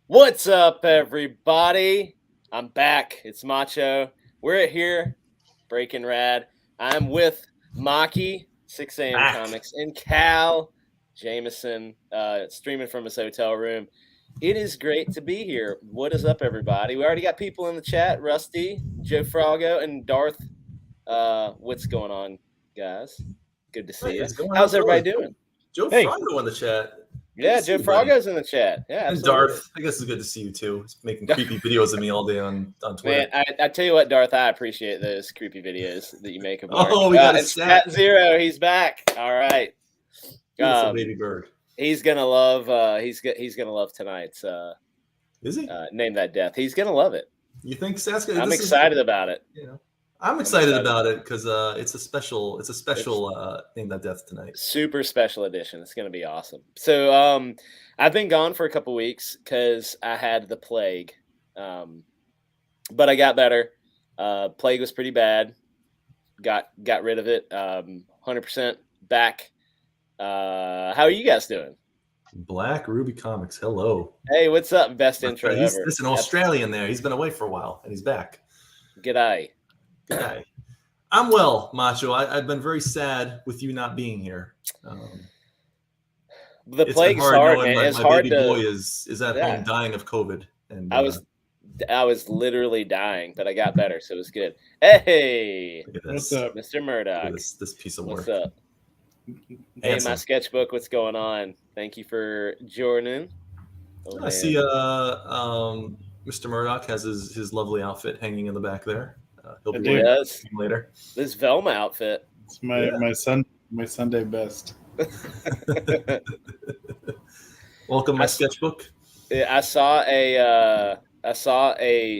What's up, everybody? I'm back. It's Macho. We're here, Breaking Rad. I'm with Maki, 6 a.m. Comics, and Cal Jameson, streaming from his hotel room. It is great to be here. What is up, everybody? We already got people in the chat. Rusty, Joe Frago, and Darth. What's going on, guys? Good to see you. How's everybody doing? Joe Frago in the chat. Yeah, Joe Frago's in the chat. Yeah, absolutely. And Darth, I guess it's good to see you too. He's making creepy videos of me all day on Twitter. Man, I tell you what, Darth, I appreciate those creepy videos that you make of Mark. Oh, we got a Stat Zero. He's back. All right. Baby bird. He's gonna love. He's gonna love tonight's. Is he? Name That Death. He's gonna love it. You think Saskia? I'm excited about it. Yeah. I'm excited about it because it's a special Name That Death tonight. Super special edition. It's going to be awesome. So I've been gone for a couple weeks because I had the plague, but I got better. Plague was pretty bad. Got rid of it. 100% back. How are you guys doing? Black Ruby Comics. Hello. Hey, what's up? Best intro ever. There's an Australian there. He's been away for a while and he's back. G'day. Hi. I'm well, Macho. I've been very sad with you not being here. The plague's hard, man. It's hard to. My baby boy is at home dying of COVID, and I was literally dying, but I got better, so it was good. Hey, what's up, Mr. Murdoch? This piece of work. What's up? Hey, my sketchbook. What's going on? Thank you for joining. I see. Mr. Murdoch has his lovely outfit hanging in the back there. He'll be later. This Velma outfit. It's my Sunday best. Welcome, my sketchbook. I saw a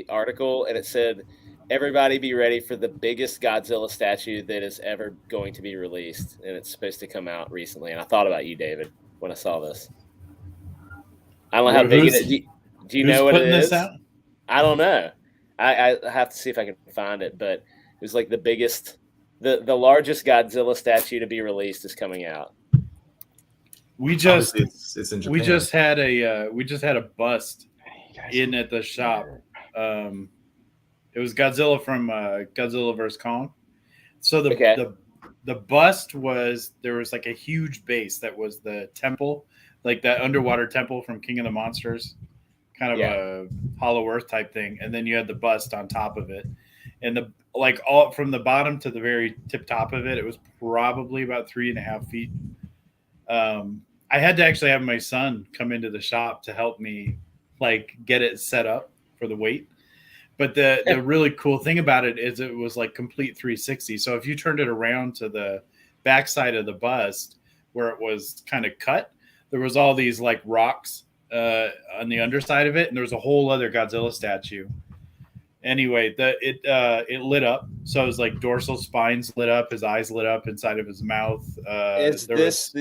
article and it said, "Everybody be ready for the biggest Godzilla statue that is ever going to be released," and it's supposed to come out recently. And I thought about you, David, when I saw this. I don't know how big it is. Do you know what it is? I don't know. I have to see if I can find it, but it was like the biggest, the largest Godzilla statue to be released is coming out. We just it's in Japan. we just had a bust in at the shop. It was Godzilla from Godzilla vs. Kong. So the bust was, there was like a huge base that was the temple, like that underwater temple from King of the Monsters. Kind of a Hollow Earth type thing, and then you had the bust on top of it, and all from the bottom to the very tip top of it, it was probably about 3.5 feet. I had to actually have my son come into the shop to help me get it set up for the weight. But the really cool thing about it is it was like complete 360. So if you turned it around to the backside of the bust where it was kind of cut, there was all these rocks on the underside of it, and there was a whole other Godzilla statue. Anyway, it lit up, so it was like dorsal spines lit up, his eyes lit up inside of his mouth. Is it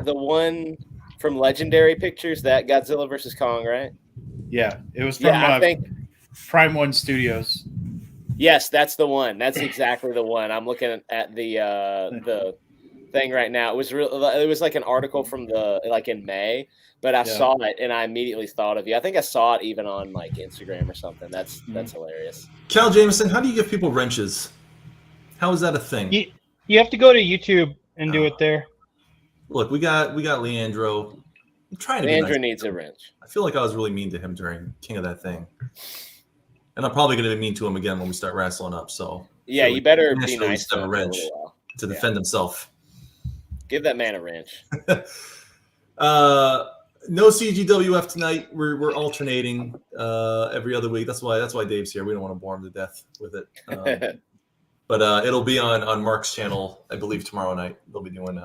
the one from Legendary Pictures, that Godzilla versus Kong, right? Yeah, it was from I think Prime One Studios. Yes, that's the one. That's exactly the one. I'm looking at the thing right now. It was like an article from in May, but I saw it and I immediately thought of you. I think I saw it even on Instagram or something. That's hilarious. Cal Jameson, how do you give people wrenches? How is that a thing? You have to go to YouTube and do it there. Look, we got Leandro. I'm trying to Leandro be nice. needs a wrench. I feel like I was really mean to him during King of That Thing, and I'm probably going to be mean to him again when we start wrestling up. So yeah, you better be nice to him a wrench to defend himself. Give that man a wrench. No CGWF tonight. We're alternating every other week. That's why Dave's here. We don't want to bore him to death with it. But it'll be on Mark's channel, I believe, tomorrow night. They'll be doing.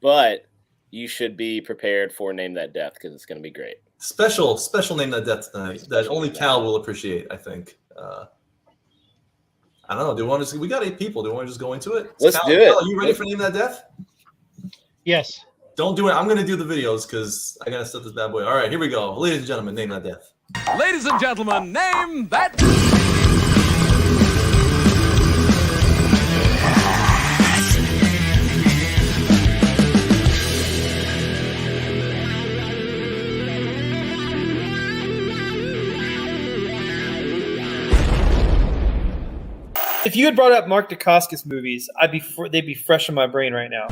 But you should be prepared for Name That Death because it's going to be great. Special Name That Death tonight that only Cal will appreciate, I think. I don't know. We got 8 people. Do we want to just go into it? Let's do it. Cal, are you ready for Name That Death? Yes. Don't do it. I'm going to do the videos because I got to set this bad boy. All right, here we go. Ladies and gentlemen, name that death. Ladies and gentlemen, name that. If you had brought up Mark Dacascos movies, they'd be fresh in my brain right now.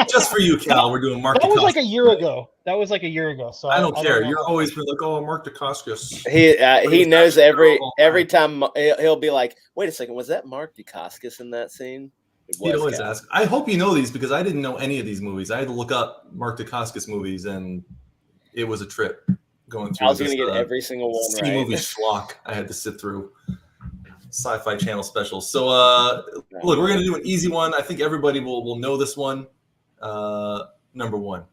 Just for you, Cal, we're doing Mark That was Dacascos. like a year ago. So I don't care. know. You're always been like, oh, Mark Dacascos. He knows every time he'll be like, wait a second, was that Mark Dacascos in that scene? He'd always ask. I hope you know these because I didn't know any of these movies. I had to look up Mark Dacascos movies, and it was a trip going through. I was going to get every single one C right. movie schlock I had to sit through. Sci-Fi Channel specials. So, look, we're going to do an easy one. I think everybody will know this one. Number one.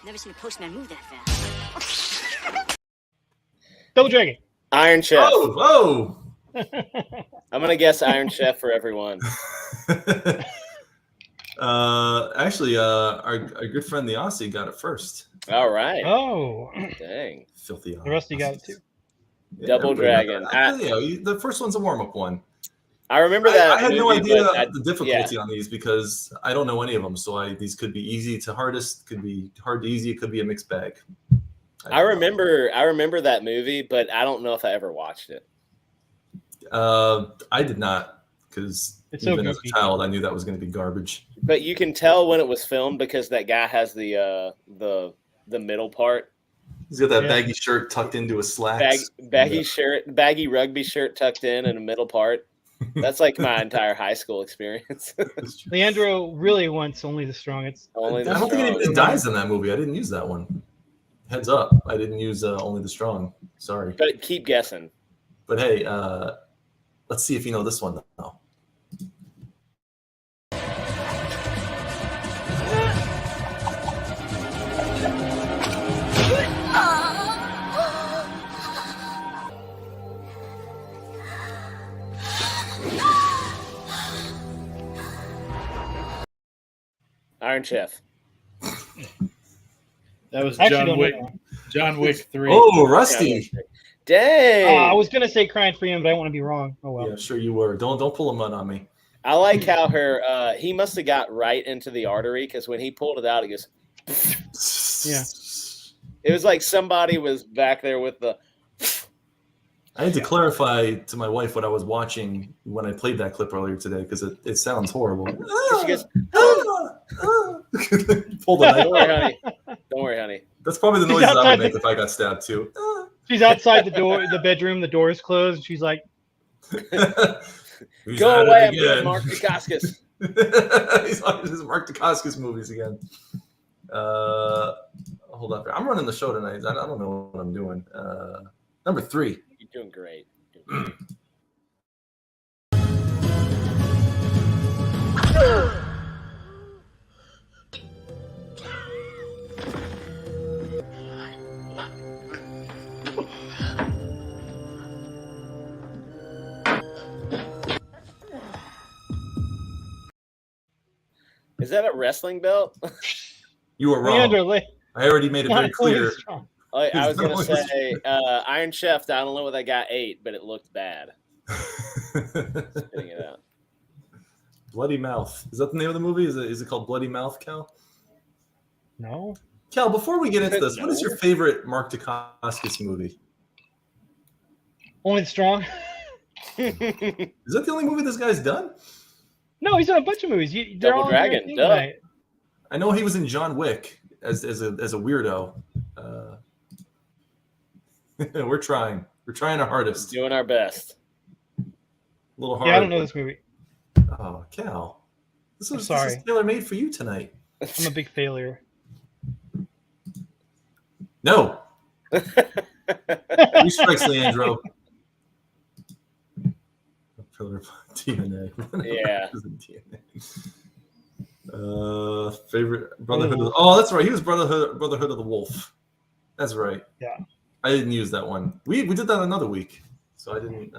Never seen a postman move that fast. Double Dragon. Iron Chef. Oh! I'm going to guess Iron Chef for everyone. Actually, our good friend the Aussie got it first. All right. Oh. Dang. Filthy. The rest of you got it too. Yeah, Double Dragon. The first one's a warm-up one. I remember that. I had no movie, idea but the difficulty on these because I don't know any of them. So these could be easy to hardest, could be hard to easy, it could be a mixed bag. I remember that movie, but I don't know if I ever watched it. I did not because even as a child, I knew that was going to be garbage. But you can tell when it was filmed because that guy has the middle part. He's got that baggy shirt tucked into his slacks. Baggy rugby shirt tucked in the middle part. That's like my entire high school experience. Leandro really wants Only the Strong. I don't think anybody dies in that movie. I didn't use that one. Heads up, I didn't use Only the Strong. Sorry. But keep guessing. But hey, let's see if you know this one though. Iron Chef. That was Actually, John Wick. John Wick 3. Oh, Rusty. Dang. I was gonna say Crying Freedom, but I want to be wrong. Oh well. Yeah, sure you were. Don't pull a mud on me. I like how he must have got right into the artery because when he pulled it out, it goes. Yeah. It was like somebody was back there with the. I had to clarify to my wife what I was watching when I played that clip earlier today because it sounds horrible. She goes, Pull the knife. Don't worry, honey. That's probably the noise I would make if I got stabbed too. She's outside the bedroom. The door is closed. And she's like, "Go away, I'm doing Mark Dacascos." He's on his Mark Dacascos movies again. Hold up, I'm running the show tonight. I don't know what I'm doing. Number 3. You're doing great. Is that a wrestling belt? You were wrong. I already made it very clear. I was going to say Iron Chef. I don't know what that guy ate, but it looked bad. Spitting it out. Bloody Mouth. Is that the name of the movie? Is it called Bloody Mouth, Cal? No. Cal, before we get into this, what is your favorite Mark Dacascos movie? Only the Strong. Is that the only movie this guy's done? No, he's done a bunch of movies. Double Dragon. Duh. I know he was in John Wick as a weirdo. We're trying. We're trying our hardest. Doing our best. A little hard. Yeah, I don't know this movie. Oh, Cal. This is tailor-made for you tonight. I'm a big failure. No. 3 strikes, Leandro. Pillar DNA. Yeah. Favorite Brotherhood of that's right. He was Brotherhood of the Wolf. That's right. Yeah. I didn't use that one. We did that another week, so I didn't.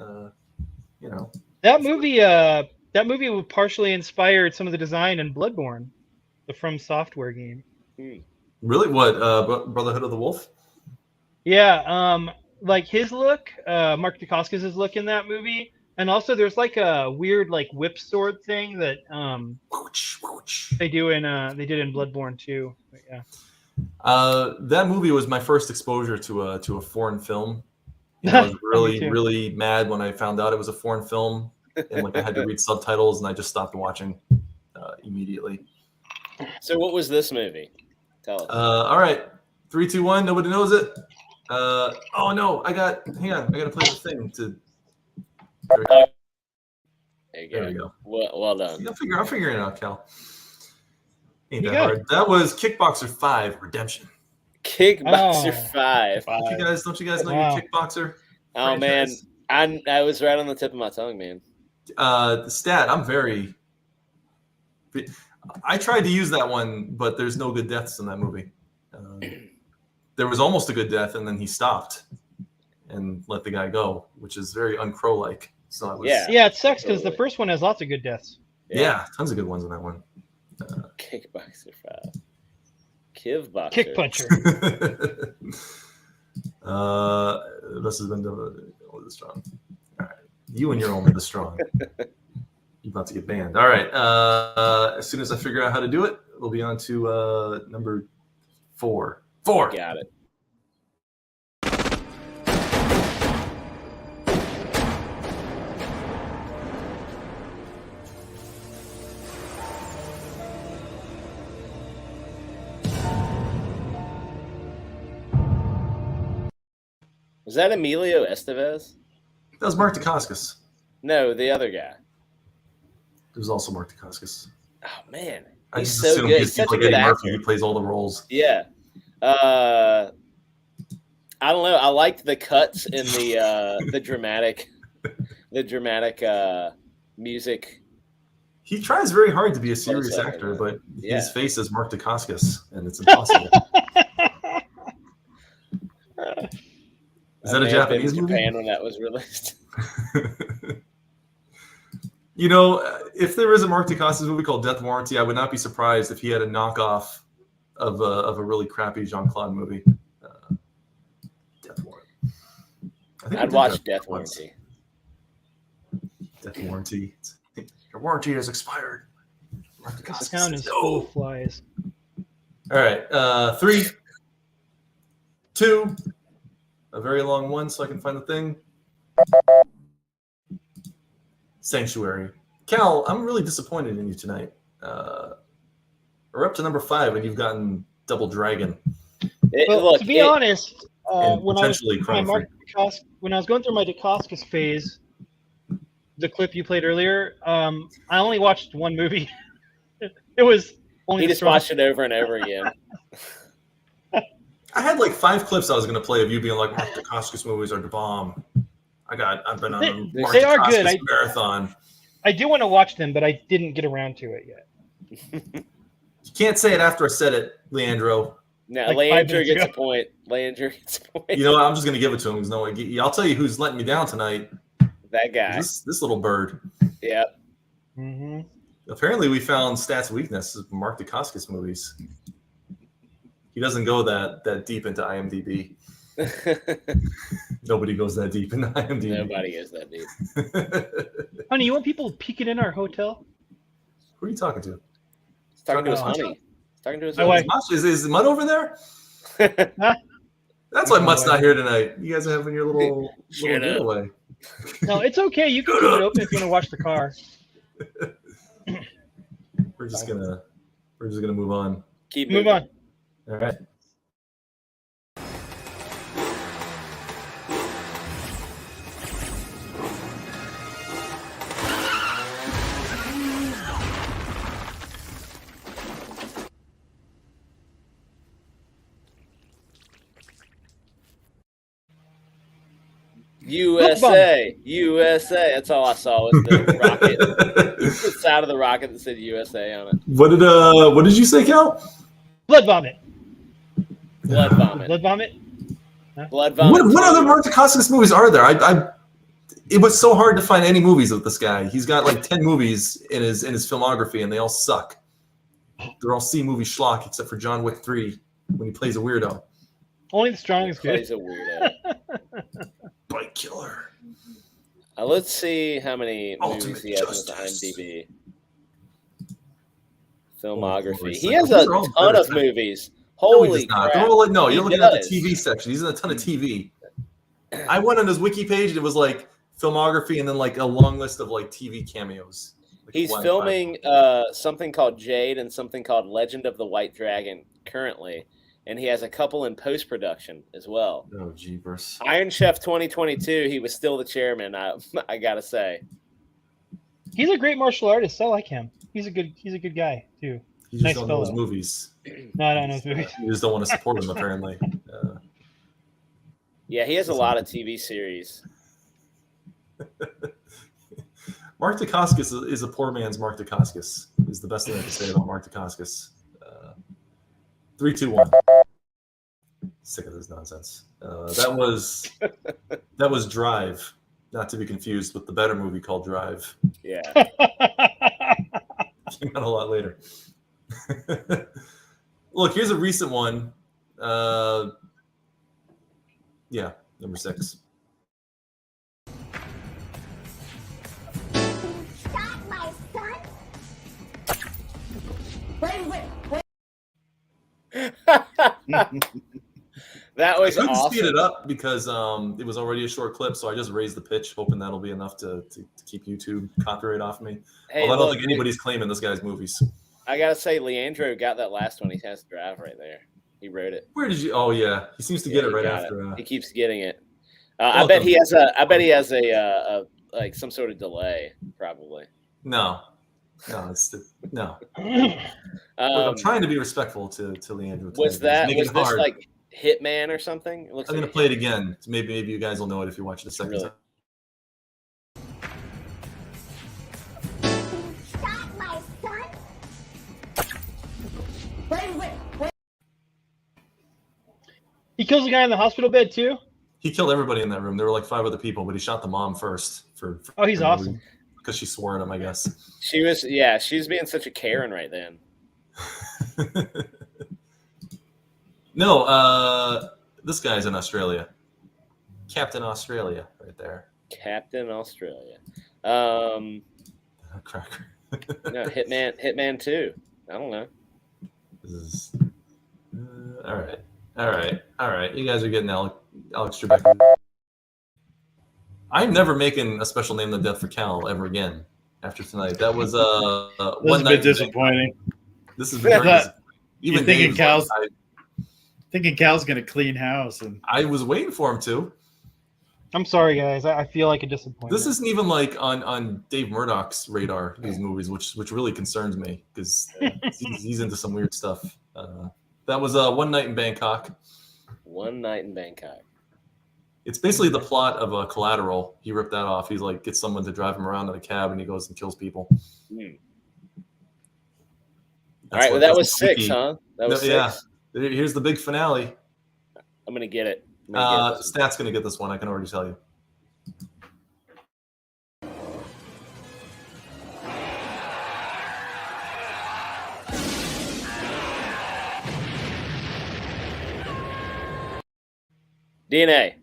That movie partially inspired some of the design in Bloodborne, the From Software game. Really? What? Brotherhood of the Wolf? Yeah. Like his look, Mark Dacascos' look in that movie, and also there's like a weird like whip sword thing that they did in Bloodborne too. But yeah. That movie was my first exposure to a foreign film. I was really mad when I found out it was a foreign film, and like I had to read subtitles, and I just stopped watching immediately. So, what was this movie? Tell us. All right, 3, 2, 1. Nobody knows it. Oh no, hang on. I gotta play the thing to. There you go. There we go. Well done. See, I'm figuring it out, Cal. Ain't that hard. That was Kickboxer 5 Redemption. Kickboxer 5. Don't you guys know your Kickboxer? Oh franchise? Man, I was right on the tip of my tongue, man. The stat. I tried to use that one, but there's no good deaths in that movie. There was almost a good death, and then he stopped and let the guy go, which is very un-Crow-like. So it was, yeah, it sucks because the first one has lots of good deaths. Yeah, tons of good ones in that one. Kickboxer 5. Kivboxer. Kick puncher. This has been only the strong. All right, you and you're only the strong. You're about to get banned. All right. As soon as I figure out how to do it, we'll be on to number 4. Got it. Was that Emilio Estevez? That was Mark Dacascos. No, the other guy. It was also Mark Dacascos. Oh man, I he's just so assumed good. he's He's such a like good Eddie actor. Murphy. He plays all the roles. Yeah. I don't know. I liked the cuts in the dramatic music. He tries very hard to be a serious actor, but his face is Mark Dacascos, and it's impossible. Is that a Japanese movie? Japan when that was released. You know, if there is a Mark Dacascos movie called Death Warranty, I would not be surprised if he had a knockoff of a really crappy Jean-Claude movie. Death Warranty. I'd watch Death Warranty. Death Warranty. Your warranty has expired. Mark Dacascos. This town is full of flies. All right. 3, 2, a very long one so I can find the thing. Sanctuary. Cal, I'm really disappointed in you tonight. We're up to number 5, and you've gotten Double Dragon. To be honest, when I was going through my Dacascos phase, the clip you played earlier, I only watched one movie. It was only he just watched it over and over again. I had like 5 clips I was going to play of you being like, Mark Dacascos movies are the bomb. I've been on a Mark Dacascos marathon. I do want to watch them, but I didn't get around to it yet. You can't say it after I said it, Leandro. No, like Leandro gets a point. Leandro gets a point. You know what? I'm just going to give it to him. I'll tell you who's letting me down tonight. That guy. This little bird. Yep. Mm-hmm. Apparently, we found stats weakness of Mark Dacascos movies. He doesn't go that deep into IMDb. Nobody goes that deep into IMDb. Nobody goes that deep. Honey, you want people peeking in our hotel? Who are you talking to? He's talking to his honey. He's talking to his honey. Is Mutt over there? That's why Mutt's not here tonight. You guys are having your little getaway. No, it's okay. You can keep it open if you want to watch the car. We're just gonna move on. Move on. All right. USA. USA. That's all I saw was the rocket. The side of the rocket that said USA on it. What did you say, Cal? Blood vomit. Blood vomit. Blood vomit. Blood vomit. What other Mark Dacascos movies are there? It was so hard to find any movies with this guy. He's got like 10 movies in his filmography, and they all suck. They're all C-movie schlock, except for John Wick 3 when he plays a weirdo. Only the strong is good. Plays a weirdo. Bite killer. Let's see how many Ultimate movies he has Justice. on IMDb. Filmography. Oh, He has a these are all ton better of than- movies. No, he Holy does not. crap. They're all like, He you're looking at does. the TV section. He's in a ton of TV. I went on his wiki page, and it was like filmography and then like a long list of like TV cameos. Like He's one, filming something called Jade and something called Legend of the White Dragon currently, and he has a couple in post-production as well. Oh, jeepers. Iron Chef 2022, he was still the chairman, I gotta say. He's a great martial artist. I like him. He's a good guy too. You just Nice don't know his fellow. movies. No, I don't know his movies. You just don't want to support him, apparently. Yeah, he has a lot of TV series. Mark Dacascos is a poor man's Mark Dacascos, is the best thing I can say about Mark Dacascos. 3, 2, 1. Sick of this nonsense. That was Drive, not to be confused with the better movie called Drive. Yeah. Came out a lot later. Look, here's a recent one. Yeah, number 6. Stop my son? Wait. That was I couldn't awesome. speed it up because it was already a short clip, so I just raised the pitch, hoping that'll be enough to keep YouTube copyright off me. Hey, Although I don't look, think anybody's claiming this guy's movies. I gotta say, Leandro got that last one. He has Drive right there. He wrote it. Where did you? Oh yeah, he seems to get Yeah, it right he got after. He keeps getting it. I bet he has a like some sort of delay, probably. No. No. Um, I'm trying to be respectful to Leandro. was tonight. Make it this hard. like Hitman or something? It looks I'm like gonna play it again. Maybe you guys will know it if you watch it a second Really? time. Stop my son? Wait. He kills a guy in the hospital bed too. He killed everybody in that room. There were like 5 other people, but he shot the mom first. For Oh, he's awesome. because she swore at him, I guess. she was being such a Karen right then. No, this guy's in Australia. Captain Australia, right there. Captain Australia. Cracker. No, Hitman 2. I don't know. This is all right. You guys are getting Alex Trebek. I'm never making a special name of the death for Cal ever again after tonight. That was This one has night. been disappointing. This has been very You're thinking Dave's Cal's like, thinking Cal's gonna clean house, and I was waiting for him to. I'm sorry, guys. I feel like a disappointment. This isn't even like on Dave Murdoch's radar, these movies, which really concerns me because he's into some weird stuff. That was One Night in Bangkok. One Night in Bangkok. It's basically the plot of Collateral. He ripped that off. He's like gets someone to drive him around in a cab, and he goes and kills people. All right, well, that was 6, huh? That was 6. Yeah. Here's the big finale. I'm gonna get it. Stat's gonna get this one. I can already tell you. DNA.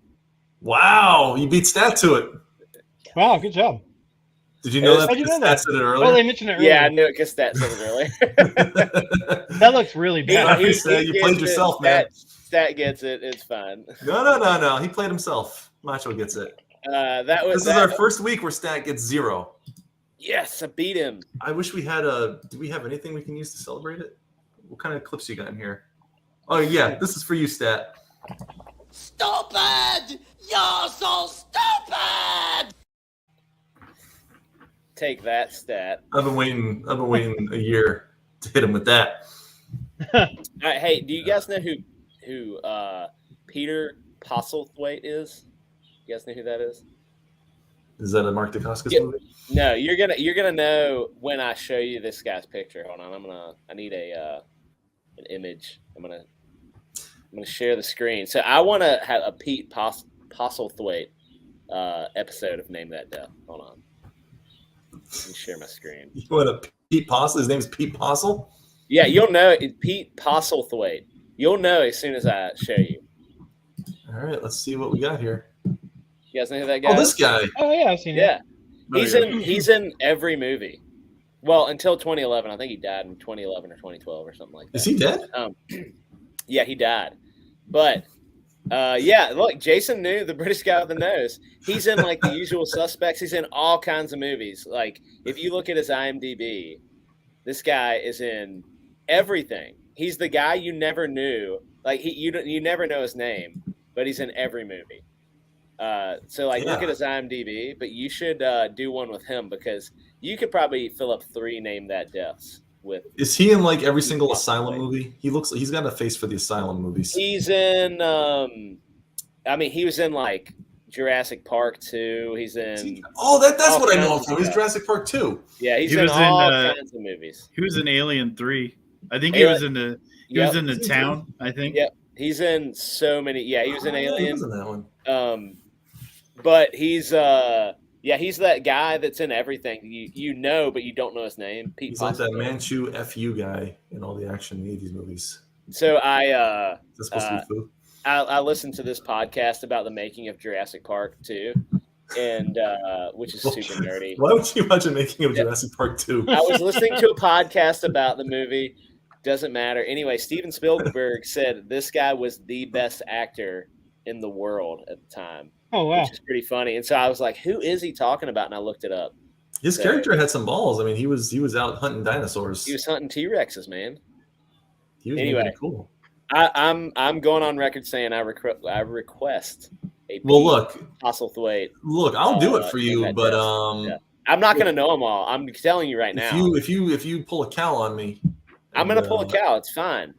Wow, you beat Stat to it. Wow, good job. Did you know that? How'd you know Stat that? said it Oh, earlier. they mentioned it earlier. Yeah, I knew it because Stat said it earlier. That looks really bad. He said you played gets yourself, it. man. Stat gets it. It's fine. No. He played himself. Macho gets it. That was. This is our first week where Stat gets 0. Yes, I beat him. I wish we had a. Do we have anything we can use to celebrate it? What kind of clips you got in here? Oh yeah, this is for you, Stat. Stupid! You're so stupid! Take that, Stat. I've been waiting a year to hit him with that. All right, hey, do you guys know who Peter Postlethwaite is? You guys know who that is? Is that a Mark Dacascos movie? No, you're gonna know when I show you this guy's picture. Hold on, I need an image. I'm gonna share the screen. So I want to have a Pete Postlethwaite episode of Name That Death. Hold on, let me share my screen. You want a Pete Postle? His name is Pete Postle? Yeah, you'll know Pete Postlethwaite. You'll know as soon as I show you. All right, let's see what we got here. You guys know who that guy is? Oh, this guy. Oh yeah, I've seen it. Yeah. He's in every movie. Well, until 2011. I think he died in 2011 or 2012 or something like that. Is he dead? Yeah, he died. But yeah, look, Jason knew, the British guy with the nose. He's in like The Usual Suspects. He's in all kinds of movies. Like if you look at his IMDb, this guy is in everything. He's the guy you never knew. Like you never know his name, but he's in every movie. So look at his IMDb, but you should do one with him because you could probably fill up 3 Name That Deaths with. Is he in like every single Asylum movie? He's got a face for the Asylum movies. He's in. He was in like Jurassic Park 2. He's in. That's what I know him from. He's Jurassic Park 2. Yeah, he's in all kinds of movies. He was in Alien 3. I think he was in the. He was in the town. I think. Yep, he's in so many. Yeah, he was in Alien. He was in that one. But he's that guy that's in everything. You know, but you don't know his name. Pete He's like that Manchu FU guy in all the action 80s movies. So Is that supposed to be Fu? I listened to this podcast about the making of Jurassic Park 2, and which is super nerdy. Why would you imagine making of Jurassic Park 2? I was listening to a podcast about the movie. Doesn't matter. Anyway, Steven Spielberg said this guy was the best actor in the world at the time. Oh wow, which is pretty funny. And so I was like, "Who is he talking about?" And I looked it up. His character had some balls. I mean, he was out hunting dinosaurs. He was hunting T-Rexes, man. He was anyway, cool. I'm going on record saying I request a Postlethwaite. Look, I'll do it for you, but I'm not going to know them all. I'm telling you right now. If you pull a cow on me, I'm going to pull a cow. It's fine.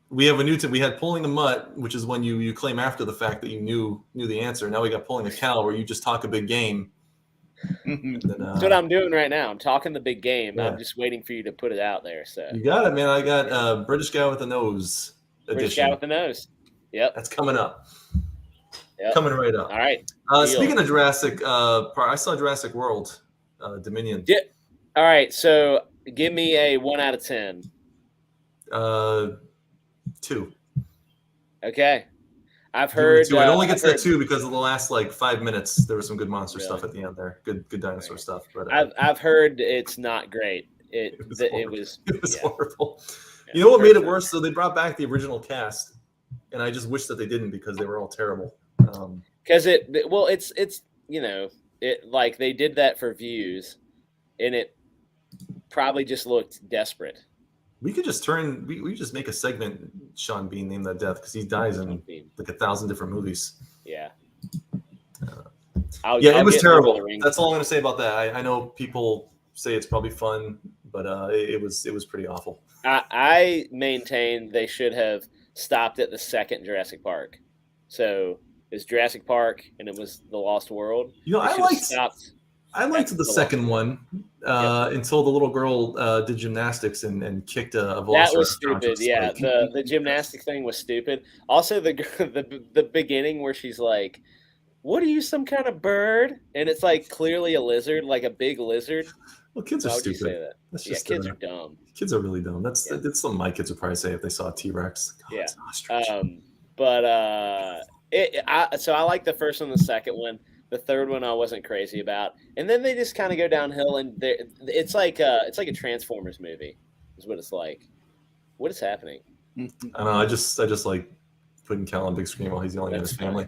We have a new we had pulling a mutt, which is when you claim after the fact that you knew the answer. Now we got pulling a cow, where you just talk a big game. That's what I'm doing right now. I'm talking the big game. Yeah. I'm just waiting for you to put it out there. So you got it, man. I got British guy with the nose. British guy with the nose. Yep, that's coming up. Yep. Coming right up. All right. Speaking of Jurassic Park, I saw Jurassic World, Dominion. Yeah. All right. So give me a 1 out of 10. 2. Okay. I've heard. It only gets that 2 because of the last 5 minutes. There was some good monster stuff at the end there. Good dinosaur stuff. But I've heard it's not great. It was horrible. Yeah, you know what made it worse? So they brought back the original cast, and I just wish that they didn't because they were all terrible. Because it's they did that for views, and it probably just looked desperate. We could just we just make a segment, Sean Bean Name That Death, because he dies in 1,000 different movies. Yeah. It was terrible. That's all I'm going to say about that. I know people say it's probably fun, but it was pretty awful. I maintain they should have stopped at the second Jurassic Park. So it's Jurassic Park, and it was The Lost World. I liked the second one until the little girl did gymnastics and kicked a velociraptor. That was stupid. Yeah, the gymnastic thing was stupid. Also, the beginning where she's like, "What are you, some kind of bird?" And it's clearly a lizard, like a big lizard. Well, kids are stupid. Say that? Kids are dumb. Kids are really dumb. That's something my kids would probably say if they saw a T-Rex. Yeah. So I like the first one, the second one. The third one I wasn't crazy about, and then they just kind of go downhill, and it's like a Transformers movie, is what it's like. What is happening? I don't know. I just like putting Cal on big screen while he's yelling at his family.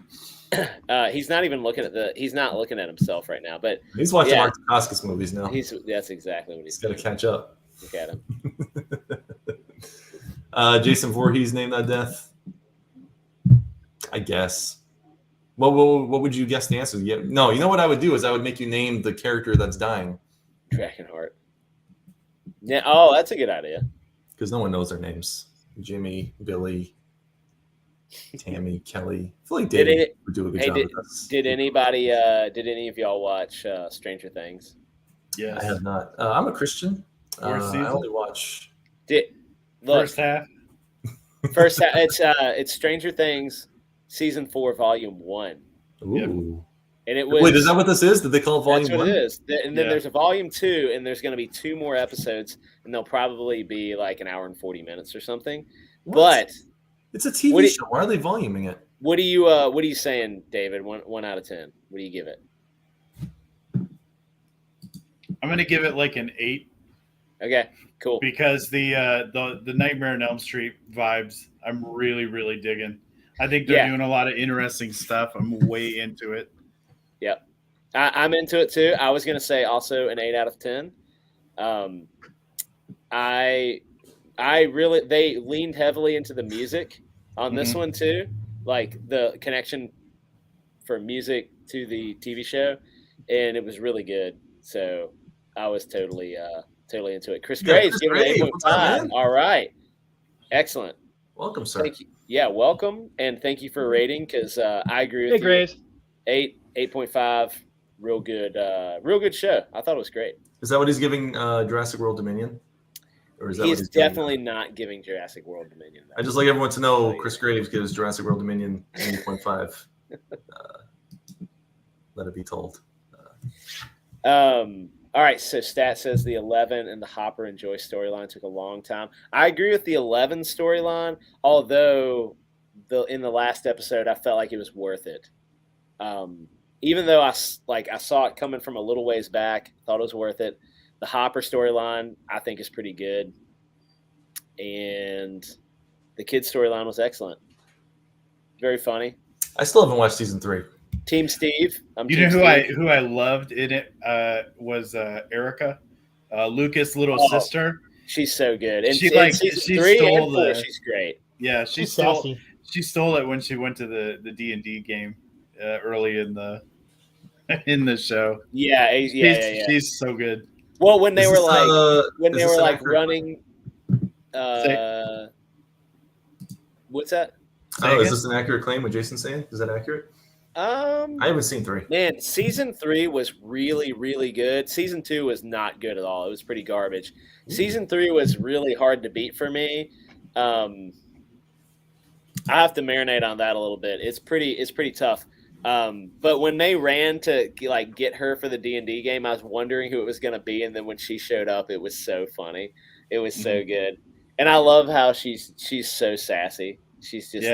He's not even looking at he's not looking at himself right now, but he's watching Mark Dacascos movies now. That's exactly what he's got to catch up. Look at him. Jason Voorhees Name That Death. I guess. What would you guess the answer? Yeah, no, you know what I would do is I would make you name the character that's dying. Dragonheart. Yeah. Oh, that's a good idea. Because no one knows their names. Jimmy, Billy. Tammy, Kelly. I feel like David would do a good job with this. Did anybody? Did any of y'all watch Stranger Things? Yes. I have not. I'm a Christian. I only watch first half. First half. It's Stranger Things season 4, volume 1. Ooh. Yep. And it was. Wait, is that what this is? Did they call it volume 1? That's what it is. And then there's a volume 2, and there's going to be 2 more episodes, and they'll probably be like an hour and 40 minutes or something. What? But it's a TV show. Why are they voluming it? What are you saying, David? 1 out of 10. What do you give it? I'm going to give it like an 8. Okay, cool. Because the Nightmare on Elm Street vibes, I'm really, really digging. I think they're doing a lot of interesting stuff. I'm way into it. Yep. I'm into it too. I was going to say also an 8 out of 10. They leaned heavily into the music on this one too. Like the connection for music to the TV show, and it was really good. So I was totally into it. Chris Graves giving it 8.5. All right. Excellent. Welcome, sir. Thank you. Yeah, welcome, and thank you for rating, because I agree with you. Graves. 8.5. Real good show. I thought it was great. Is that what he's giving Jurassic World Dominion? Or is that he's definitely not giving Jurassic World Dominion. I just like everyone to know Chris Graves gives Jurassic World Dominion 8.5. Let it be told. All right, so Stat says the 11 and the Hopper and Joyce storyline took a long time. I agree with the 11 storyline, although in the last episode I felt like it was worth it. Even though I saw it coming from a little ways back, thought it was worth it. The Hopper storyline I think is pretty good, and the kids storyline was excellent. Very funny. I still haven't watched season 3. Team Steve. You know who I loved in it was Erica, Lucas' little sister. She's so good, and she stole the. She's great. Yeah, she stole it when she went to the D&D game early in the show. Yeah. She's so good. Well, when they were running, what's that? Is this an accurate claim? What Jason's saying? Is that accurate? I haven't seen 3. Man, season 3 was really, really good. Season 2 was not good at all. It was pretty garbage. Season 3 was really hard to beat for me. I have to marinate on that a little bit. It's pretty tough. But when they ran to get her for the D&D game, I was wondering who it was going to be, and then when she showed up, it was so funny. It was so good, and I love how she's so sassy. She's just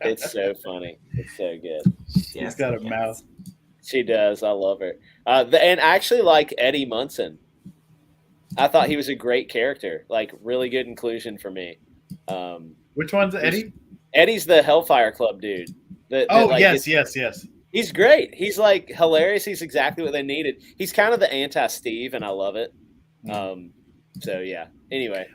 it's so funny. It's so good. She's got a mouth. She does. I love her. And I actually like Eddie Munson. I thought he was a great character. Like, really good inclusion for me. Which one's Eddie? Eddie's the Hellfire Club dude. Yes. He's great. He's like hilarious. He's exactly what they needed. He's kind of the anti-Steve, and I love it. So yeah. Anyway,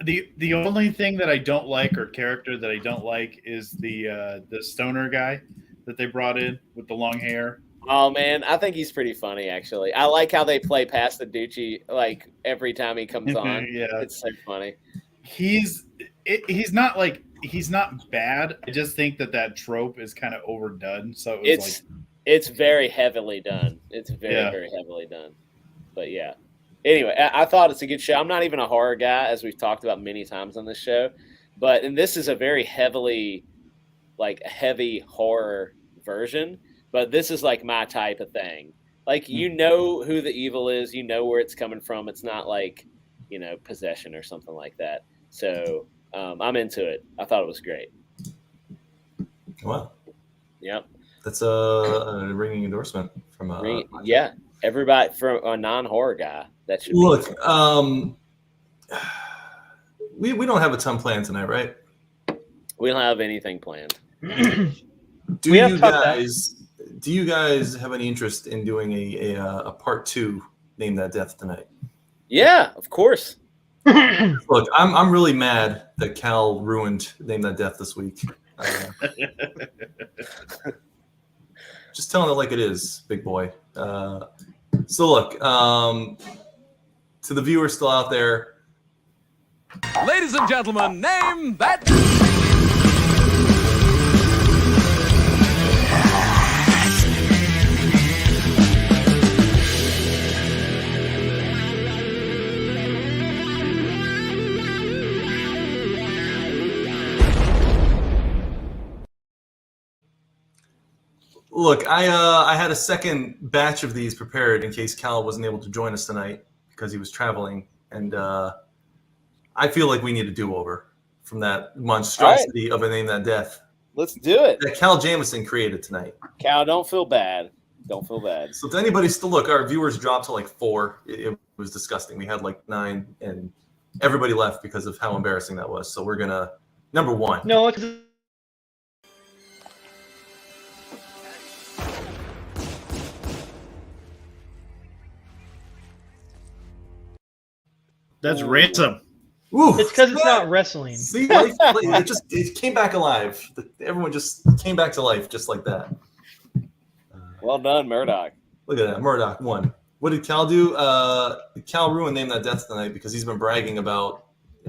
the only thing that I don't like, or character that I don't like, is the stoner guy that they brought in with the long hair. Oh man, I think he's pretty funny actually. I like how they play past the Ducci like every time he comes on. Yeah, it's so funny. He's not bad. I just think that trope is kind of overdone. So it's very heavily done. It's very heavily done. But yeah. Anyway, I thought it's a good show. I'm not even a horror guy, as we've talked about many times on this show, and this is a very heavy horror version. But this is like my type of thing. Like, you know who the evil is, you know where it's coming from. It's not like, possession or something like that. So I'm into it. I thought it was great. Wow. Yep. That's a ringing endorsement from everybody, from a non-horror guy. That should look. We don't have a ton planned tonight, right? We don't have anything planned. Do you guys have any interest in doing a part 2, Name That Death, tonight? Yeah, of course. Look, I'm really mad that Cal ruined Name That Death this week. Just telling it like it is, big boy. So look, to the viewers still out there, ladies and gentlemen, Name That. Look, I had a second batch of these prepared in case Cal wasn't able to join us tonight because he was traveling, and I feel like we need a do-over from that monstrosity of a Name That Death. Let's do it. That Cal Jamison created tonight. Cal, don't feel bad. Don't feel bad. So to anybody still look, our viewers dropped to like 4. It was disgusting. We had like 9, and everybody left because of how embarrassing that was. So we're gonna number 1. No, it's That's ransom. Ooh, because it's not wrestling. See, it came back alive. Everyone just came back to life just like that. Well done, Murdoch. Look at that. Murdoch won. What did Cal do? Cal ruined Name That Death tonight because he's been bragging about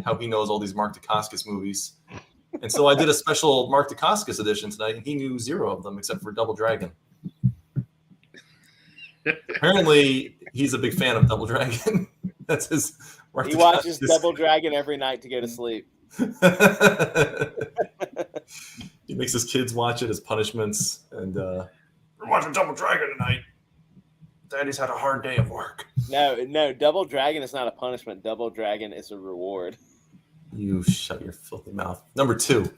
how he knows all these Mark Dacascos movies. And so I did a special Mark Dacascos edition tonight, and he knew 0 of them except for Double Dragon. Apparently, he's a big fan of Double Dragon. That's his Mark He Dacascos. watches Double Dragon every night to go to sleep. He makes his kids watch it as punishments. And we're watching Double Dragon tonight. Daddy's had a hard day at work. No, Double Dragon is not a punishment. Double Dragon is a reward. You shut your filthy mouth. Number 2.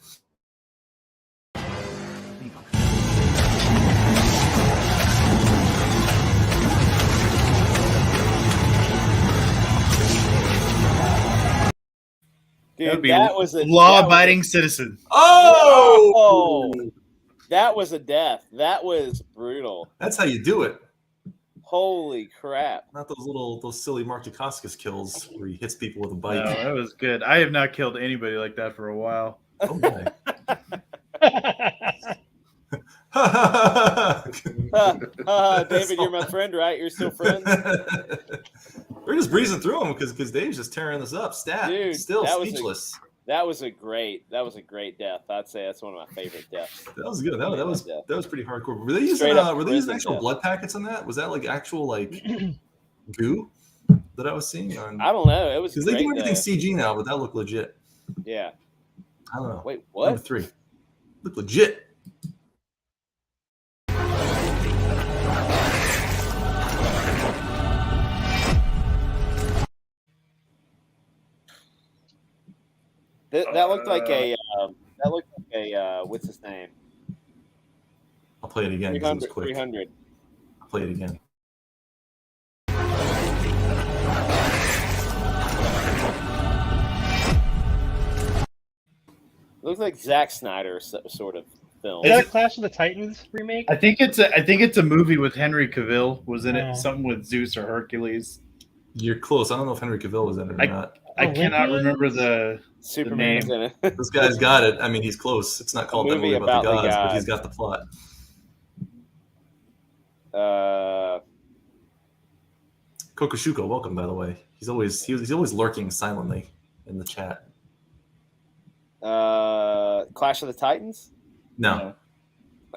Dude, that was a law-abiding citizen. Oh! That was a death. That was brutal. That's how you do it. Holy crap. Not those silly Mark Dacascos kills where he hits people with a bike. No, that was good. I have not killed anybody like that for a while. Oh my. David, you're my friend, right? You're still friends? We're just breezing through them because Dave's just tearing this up. Dude, Still speechless. That was a great death. I'd say that's one of my favorite deaths. That was good. That was pretty hardcore. Were they using actual death. blood packets on that? Was that like actual like goo that I was seeing? I don't know. It was because they do everything CG now, but that looked legit. Yeah. I don't know. Wait, what? Number 3. Look legit. That looked like a what's his name? I'll play it again because it was quick. 300. I'll play it again. It looks like Zack Snyder sort of film. Is that a Clash of the Titans remake? I think it's a movie with Henry Cavill was in it. Something with Zeus or Hercules. You're close. I don't know if Henry Cavill was in it or not. I cannot remember the Superman's name. in it. This guy's got it. I mean, he's close. It's not called That Movie About the Gods, but he's got the plot. Kokoshuko, welcome by the way. He's always lurking silently in the chat. Clash of the Titans? No.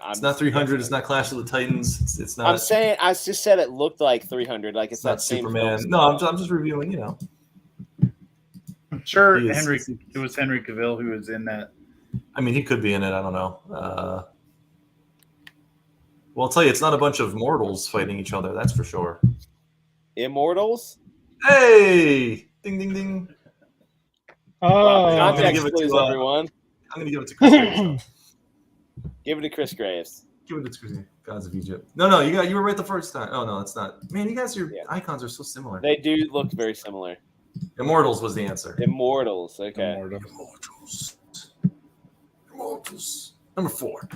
It's not 300. It's not Clash of the Titans. It's not. I'm saying I just said it looked like 300. Like it's not Superman. No, I'm just reviewing. You know. I'm sure it was Henry Cavill who was in that. I mean, he could be in it. I don't know. Well, I'll tell you, it's not a bunch of mortals fighting each other. That's for sure. Immortals? Hey! Ding, ding, ding. Oh, I'm going to give it to everyone. I'm going to give it to Chris Graves. Give it to Chris Graves. Give it to Chris Graves. Gods of Egypt. No, you were right the first time. Oh no, it's not. Man, you guys, your icons are so similar. They do look very similar. Immortals was the answer. Immortals. Okay. Immortals. Number 4.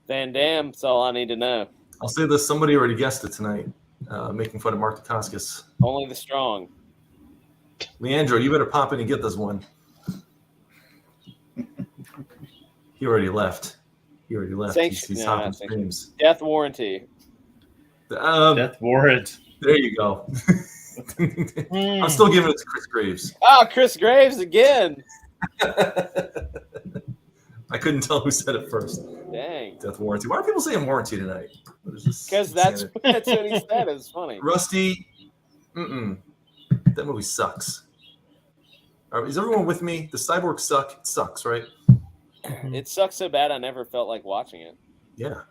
Van Damme, that's all I need to know. I'll say this, somebody already guessed it tonight, making fun of Mark Dacascos. Only the strong. Leandro, you better pop in and get this one. He already left. He's hopping streams. Death Warranty. Death Warrant. There you go. I'm still giving it to Chris Graves. Oh, Chris Graves again. I I couldn't tell who said it first. Dang. Death warranty. Why are people saying warranty tonight? Because that's what he said. It's funny. Rusty. That movie sucks. Is everyone with me? The cyborgs suck. It sucks, right? It sucks so bad I never felt like watching it. Yeah.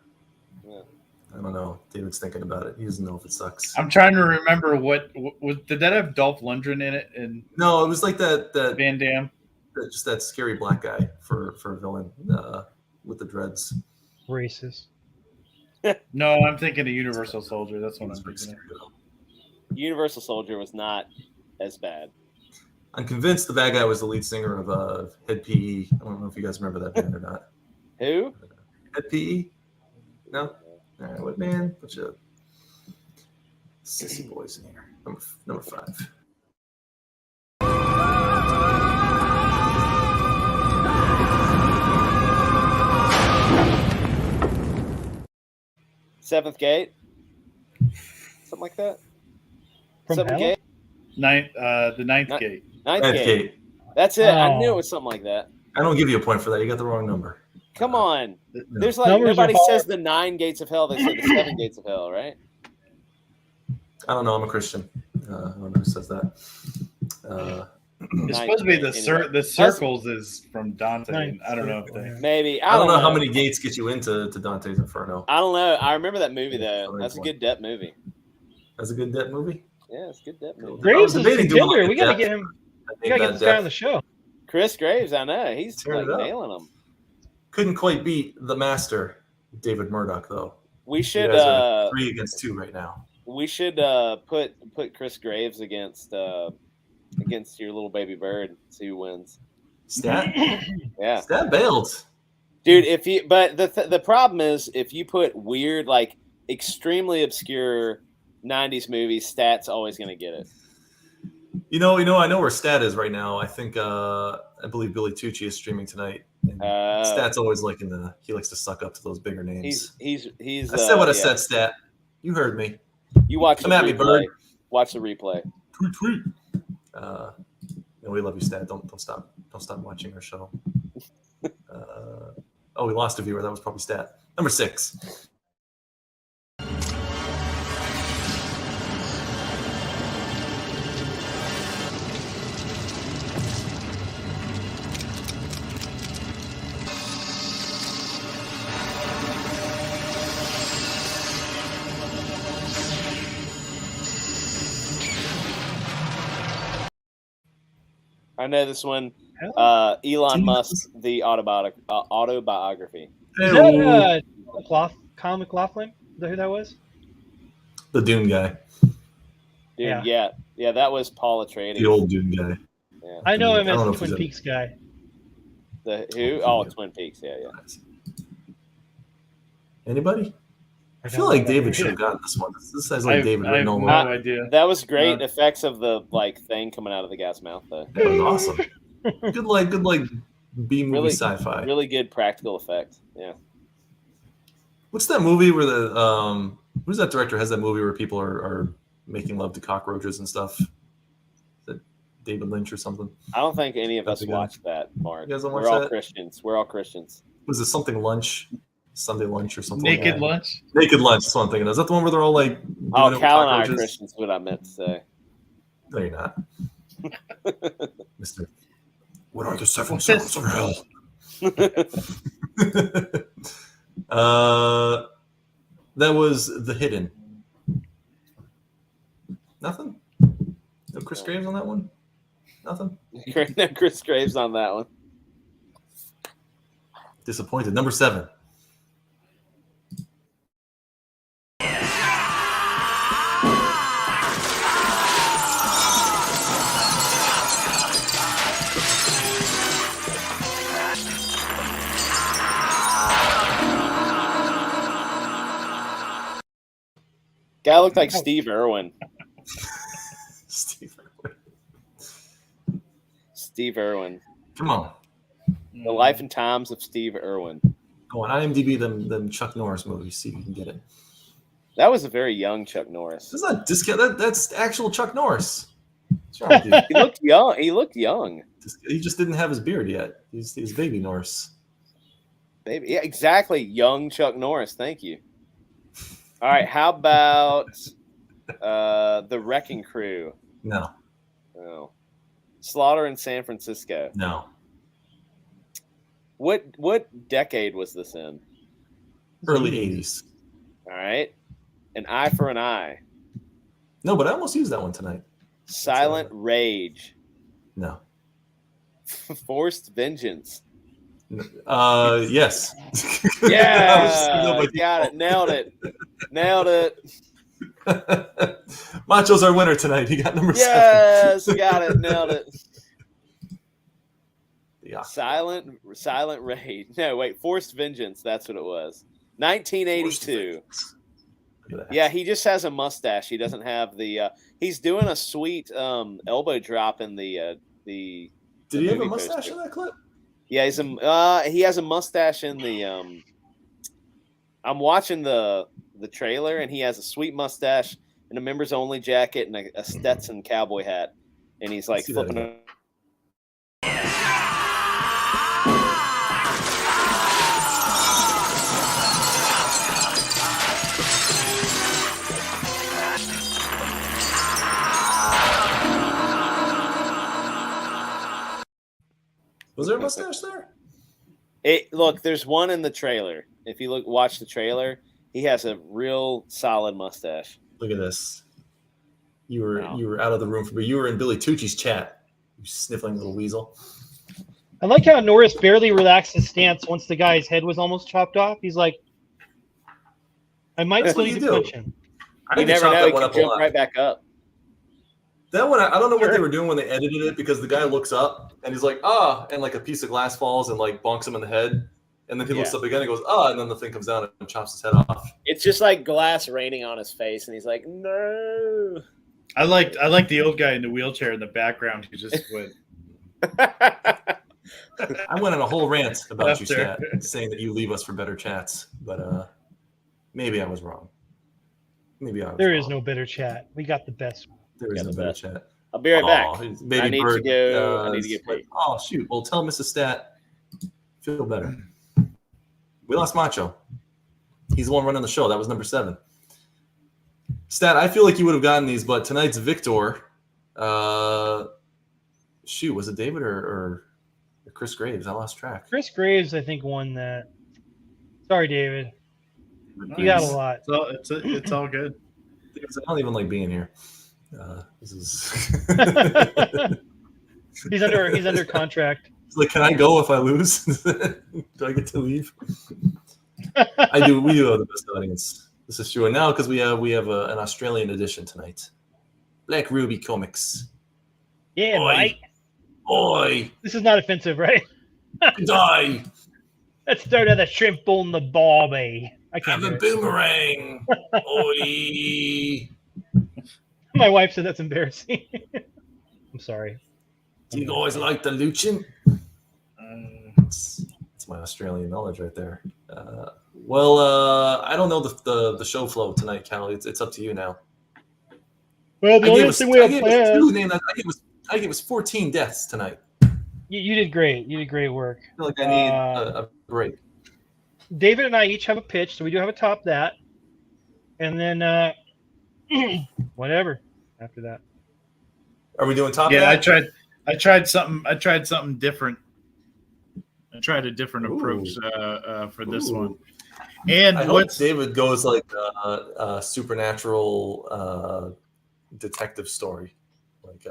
I don't know. David's thinking about it. He doesn't know if it sucks. I'm trying to remember what did that have Dolph Lundgren in it? And no, it was like that Van Damme. Just that scary black guy for a villain with the dreads. Racist. No, I'm thinking of Universal Soldier. That's what I'm thinking of. Universal Soldier was not as bad. I'm convinced the bad guy was the lead singer of Head PE. I don't know if you guys remember that band or not. Who? Head PE? No? All right, what band? Bunch of sissy boys in here. Number 5. Seventh Gate? Something like that? From Seventh hell? Gate? The ninth gate. Ninth Ninth Gate. Gate. That's it. I Oh. knew it was something like that. I don't give you a point for that. You got the wrong number. Come on. There's like Numbers nobody are hard. says the 9 gates of hell. They say the 7 gates of hell, right? I don't know. I'm a Christian. I don't know who says that. It's supposed to be the circles is from Dante. And I don't know if they. Maybe. I don't know how many gates get you into Dante's Inferno. I don't know. I remember that movie though. That's a good Depp movie. That's a good Depp movie. Yeah, it's a good Depp movie. Graves is a debating doing contender. like We gotta Depp. get him. I We think gotta get that this guy Depp on the show. Chris Graves, I know. He's Tear like it up. nailing them. couldn't quite beat the master, David Murdoch, though. We should You guys are 3 against 2 right now. we should put Chris Graves against your little baby bird. See who wins. Stat? Yeah. Stat bailed. Dude, but the problem is if you put weird, like extremely obscure 90s movies, Stat's always going to get it. You know, I know where Stat is right now. I think I believe Billy Tucci is streaming tonight. And Stat's always he likes to suck up to those bigger names. He's I said what I said, Stat. You heard me. You watch Come the at replay. me, bird. Watch the replay. Tweet. We love you, Stat. Don't stop watching our show. We lost a viewer. That was probably Stat. Number 6. I know this one. Elon Musk, the autobiography. Is that Kyle MacLachlan? Is that who that was? The Dune guy. Dude, yeah, that was Paul Atreides. The old Dune guy. Yeah. I know him I as don't know the if he's Twin Peaks guy. The who? Oh, Twin Peaks. Yeah. Anybody? I feel like David should have gotten this one. This has David I written have all no over. idea. That was great effects of the thing coming out of the guy's mouth though. That was awesome. Good B movie Really, sci-fi. Really good practical effect. Yeah. What's that movie where who's that director has that movie where people are making love to cockroaches and stuff? Is that David Lynch or something? I don't think any of us watched that, Mark. You guys don't watch We're all that? Christians. We're all Christians. Was it something lunch? Sunday lunch or something? Naked like that? Lunch? Naked Lunch. That's what I'm thinking. Is that the one where they're all like? Oh, doing it with Cal and I are cockroaches? Christians. Is what I meant to say. No, you're not, Mister. What are the 7 circles of hell? That was The Hidden. Nothing? No Chris Graves on that one? Nothing? No Chris Graves on that one. Disappointed. Number 7. Guy looked like Steve Irwin. Steve Irwin. Steve Irwin. Come on. The Life and Times of Steve Irwin. Go on IMDb them Chuck Norris movies. See if you can get it. That was a very young Chuck Norris. That's not discount. That's actual Chuck Norris. What's wrong with you? He looked young. He looked young. He just didn't have his beard yet. He's baby Norris. Baby, yeah, exactly. Young Chuck Norris. Thank you. All right, how about the Wrecking Crew? No. Oh. Slaughter in San Francisco. No. What decade was this in? Early 80s. All right. An Eye for an Eye. No, but I almost used that one tonight. Silent Rage. No. Forced Vengeance. Yes. Yeah, got it. Nailed it. Nailed it. Macho's our winner tonight. He got number 7. Yes, got it. Nailed it. Yeah. Silent Rage. No, wait. Forced Vengeance. That's what it was. 1982. Yeah, he just has a mustache. He doesn't have the. He's doing a sweet elbow drop in the. Did he have a mustache in that clip? Yeah, he has a mustache in the. I'm watching the trailer, and he has a sweet mustache and a members only jacket and a Stetson cowboy hat, and he's like flipping. Was there a mustache there? Look, there's one in the trailer. If you watch the trailer, he has a real solid mustache. Look at this. You were out of the room but you were in Billy Tucci's chat. You sniffling little weasel. I like how Norris barely relaxed his stance once the guy's head was almost chopped off. He's like, I might still need to punch him. You never know. He can jump right back up. That one, I don't know what they were doing when they edited it, because the guy looks up and he's like, and like a piece of glass falls and like bonks him in the head. And then he looks up again and goes, and then the thing comes down and chops his head off. It's just like glass raining on his face, and he's like, no. I like the old guy in the wheelchair in the background who just went. I went on a whole rant about you, Stat, saying that you leave us for better chats, but maybe I was wrong. There is no better chat. We got the best one. There is no better chat. I'll be right back. Baby I need Bird, to go. I need to get paid. Oh, shoot. Well, tell Mrs. Stat. Feel better. We lost Macho. He's the one running the show. That was number 7. Stat, I feel like you would have gotten these, but tonight's victor, was it David or Chris Graves? I lost track. Chris Graves, I think, won that. Sorry, David. Nice. You got a lot. It's all good. I don't even like being here. This is. He's under contract. He's like, can I go if I lose? Do I get to leave? I do. We do have the best audience. This is true. And now, because we have an Australian edition tonight, Black Ruby Comics. Yeah, Oi. Mike. Oi. This is not offensive, right? Die. Let's start at the shrimp on the barbie. I can't have a boomerang. Oi. My wife said that's embarrassing. I'm sorry. Do you guys like the luchin? It's my Australian knowledge right there. I don't know the show flow tonight, Cal. It's up to you now. Well, the only thing we have planned. I gave us 14 deaths tonight. You did great. You did great work. I feel like I need a break. David and I each have a pitch, so we do have a top that. And then whatever after that. Are we doing top? Yeah, that? I tried something different. I tried a different approach for this one. And I hope David goes like a supernatural detective story. Like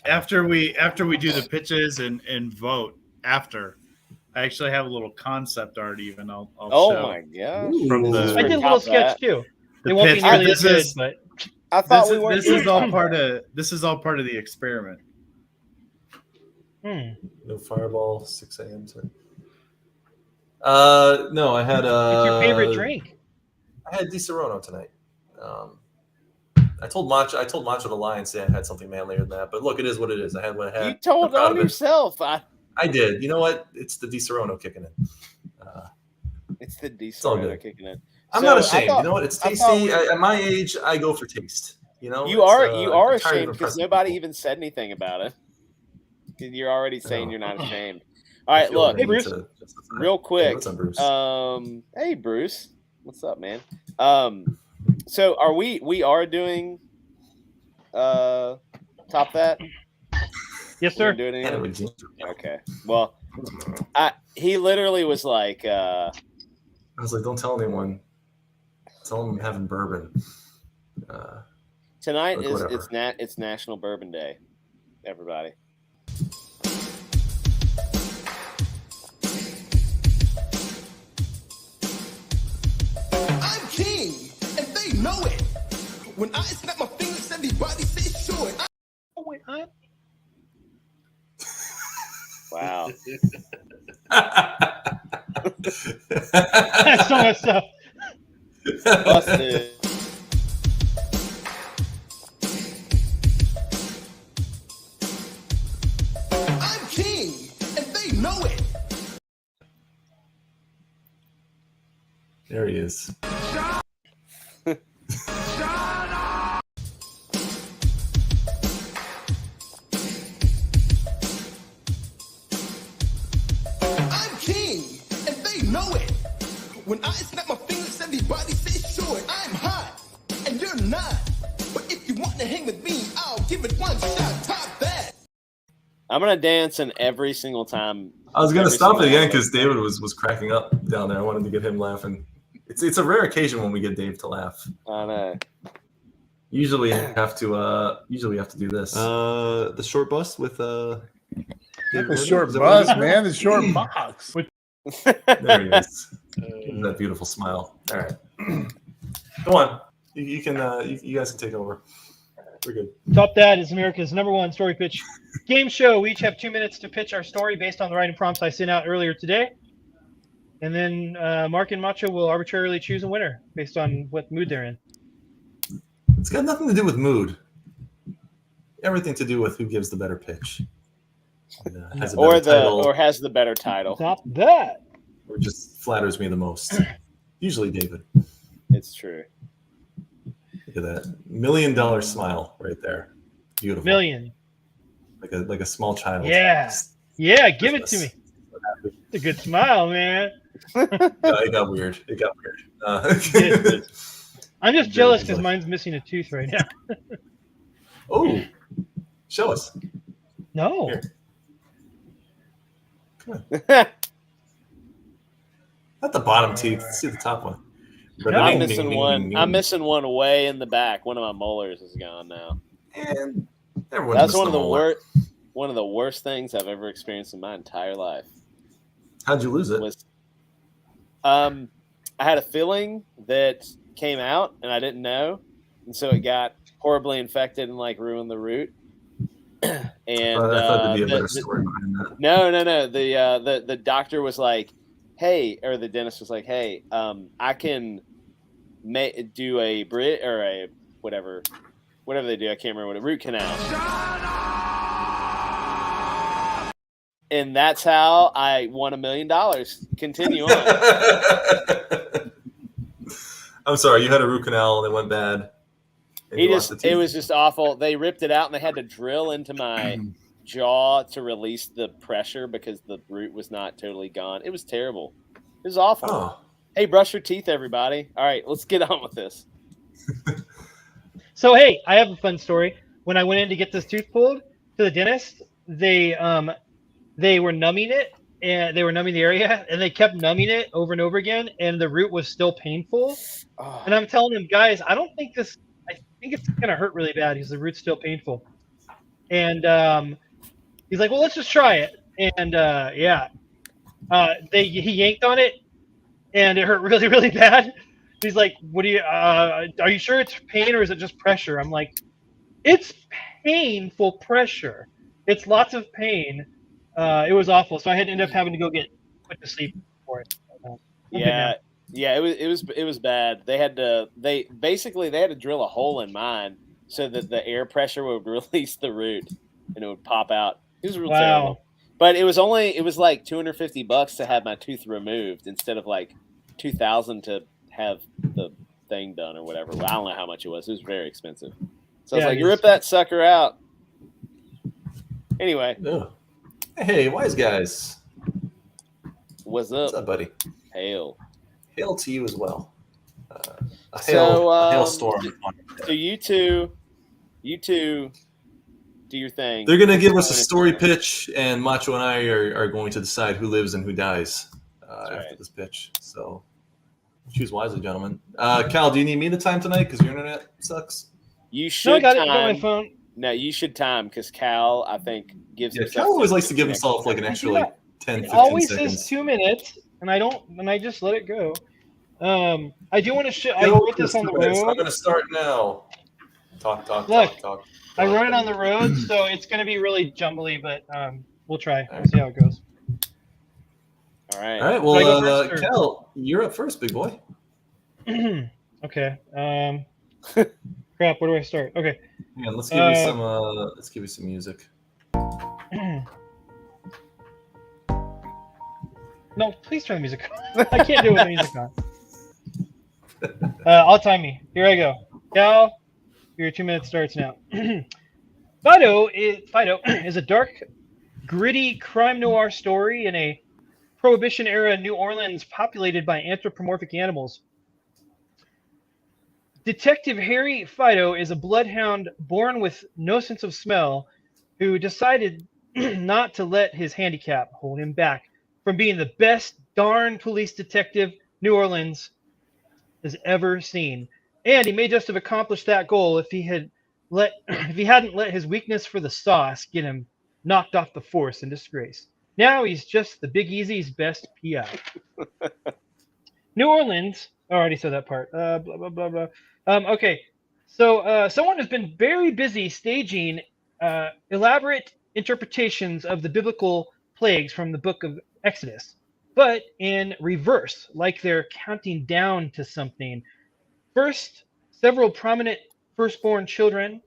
after we do the pitches and vote after. I actually have a little concept art even. I'll show. My god! I did a little sketch too. It won't be nearly as good, but I thought this is all part of the experiment. No Fireball, 6 a.m. No, I had. What's your favorite drink? I had Di Serono tonight. I told Macho to lie and say I had something manlier than that. But look, it is what it is. I had what I had. You told on yourself. I did. You know what? It's the Di Serono kicking in. It's the Di Serono kicking in. I'm not ashamed. You know what? It's tasty. At my age, I go for taste. You know, you are ashamed because nobody even said anything about it. You're already saying you're not ashamed. All right, look. Hey, Bruce. Real quick. Hey, what's up, Bruce? Hey, Bruce. What's up, man? So are we are doing top that? Yes, We're sir. gonna do it Yeah, anyway? we do. Okay. Well, he literally was like, I was like, don't tell anyone. Tell them I'm having bourbon. tonight Like, is whatever. it's National Bourbon Day, everybody. I'm king, and they know it. When I snap my fingers, everybody say sure. Oh, wait, huh? Wow. That's so messed up. Busted. I'm king, and they know it. There he is. I'm king, and they know it. When I snap my fingers, everybody say sure. I'm hot, and you're not. But if you want to hang with me, I'll give it one shot. Top that. I'm gonna dance in every single time. I was gonna every stop it single again one of because those. David was cracking up down there. I wanted to get him laughing. It's a rare occasion when we get Dave to laugh. I know. Usually we have to do this. The short bus with Not David the Gordon? short Is that what it bus, is? man. The short box. There he is. Give him that beautiful smile. All right. Go on. You can you guys can take over. We're good. Top That is America's #1 story pitch game show. We each have 2 minutes to pitch our story based on the writing prompts I sent out earlier today. And then Mark and Macho will arbitrarily choose a winner based on what mood they're in. It's got nothing to do with mood. Everything to do with who gives the better pitch. And, has a better title, or has the better title. Top That. or just flatters me the most. Usually David. It's true. Look at that $1 million smile right there. Beautiful. Million. Like a small child. Yeah. Yeah, give it to me. It's a good smile, man. No, it got weird. I'm just jealous because mine's missing a tooth right now. Oh, show us. No. Here. Come on. Not the bottom teeth. Let's see the top one. I'm missing one. I'm missing one way in the back. One of my molars is gone now. And everyone's That's missing a molar. one of the worst things I've ever experienced in my entire life. How'd you lose it? I had a filling that came out and I didn't know, and so it got horribly infected and like ruined the root. And I thought there'd be a better story behind that. No. The doctor was like, "Hey," or the dentist was like, "Hey, I can do a Brit or a whatever they do. I can't remember what a root canal." And that's how I won $1 million. Continue on. I'm sorry, you had a root canal and it went bad. It was just awful. They ripped it out and they had to drill into my jaw to release the pressure because the root was not totally gone. It was terrible. It was awful. Oh. Hey, brush your teeth, everybody. All right, let's get on with this. So, hey, I have a fun story. When I went in to get this tooth pulled to the dentist, they were numbing it, and they were numbing the area, and they kept numbing it over and over again, and the root was still painful. Oh. And I'm telling them, guys, I think it's gonna hurt really bad because the root's still painful. And he's like, well, let's just try it. And he yanked on it, and it hurt really, really bad. He's like, what do you? Are you sure it's pain or is it just pressure? I'm like, it's painful pressure. It's lots of pain. It was awful, so I had to end up having to go get put to sleep for it. Yeah, it was bad. They had to drill a hole in mine so that the air pressure would release the root and it would pop out. It was real terrible. But it was like $250 to have my tooth removed instead of like $2,000 to have the thing done or whatever. Well, I don't know how much it was. It was very expensive. So I was like, you rip that sucker out. Anyway. Yeah. Hey, wise guys. What's What's up? up, buddy? Hail. Hail to you as well. A So, hailstorm. So you two do your thing. They're going to give us a story pitch, and Macho and I are going to decide who lives and who dies after this pitch. So choose wisely, gentlemen. Cal, do you need me to time tonight because your internet sucks? You should. No, I got time. it. I got my phone. No, you should time because Cal, I think, gives himself. Cal always likes to give himself like an extra 10, 15 always seconds. says 2 minutes, and I just let it go. I do want to I wrote this on the road. I'm going to start now. Talk. I wrote it on the road, so it's going to be really jumbly, but we'll try. We'll see how it goes. All right. All right. Well, Cal, you're up first, big boy. Okay. Crap. Where do I start? Okay. Yeah, let's give you some. Let's give you some music. No, please turn the music on. I can't do it with the music on. I'll time me. Here I go. Cal, your 2 minutes starts now. Fido is a dark, gritty crime noir story in a Prohibition-era New Orleans populated by anthropomorphic animals. Detective Harry Fido is a bloodhound born with no sense of smell who decided not to let his handicap hold him back from being the best darn police detective New Orleans has ever seen. And he may just have accomplished that goal if he hadn't let his weakness for the sauce get him knocked off the force in disgrace. Now he's just the Big Easy's best PI. New Orleans. I already said that part. Blah, blah, blah, blah. Okay. So someone has been very busy staging elaborate interpretations of the biblical plagues from the book of Exodus, but in reverse, like they're counting down to something. First, several prominent firstborn children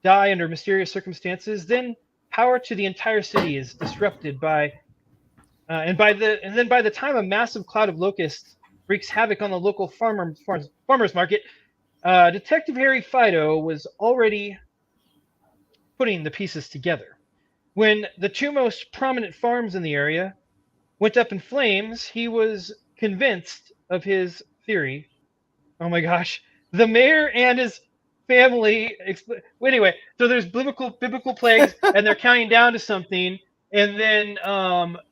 die under mysterious circumstances. Then power to the entire city is disrupted by by the time a massive cloud of locusts wreaks havoc on the local farmers market, Detective Harry Fido was already putting the pieces together. When the two most prominent farms in the area went up in flames, he was convinced of his theory. Oh my gosh. The mayor and his family. Anyway, so there's biblical plagues, and they're counting down to something, and then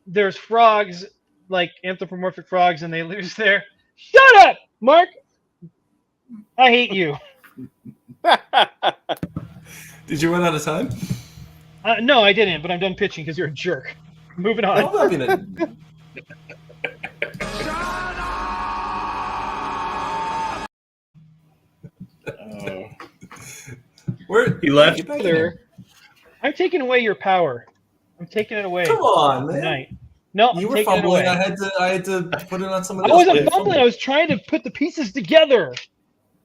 there's frogs, like anthropomorphic frogs, and they lose their. Shut up, Mark! I hate you. Did you run out of time? No, I didn't, but I'm done pitching because you're a jerk. Moving on. I'm not being a... Where he left? I'm taking away your power. I'm taking it away. Come on, man. Tonight. No, you I'm were fumbling. I had to put it on somebody else. I wasn't fumbling. I was trying to put the pieces together.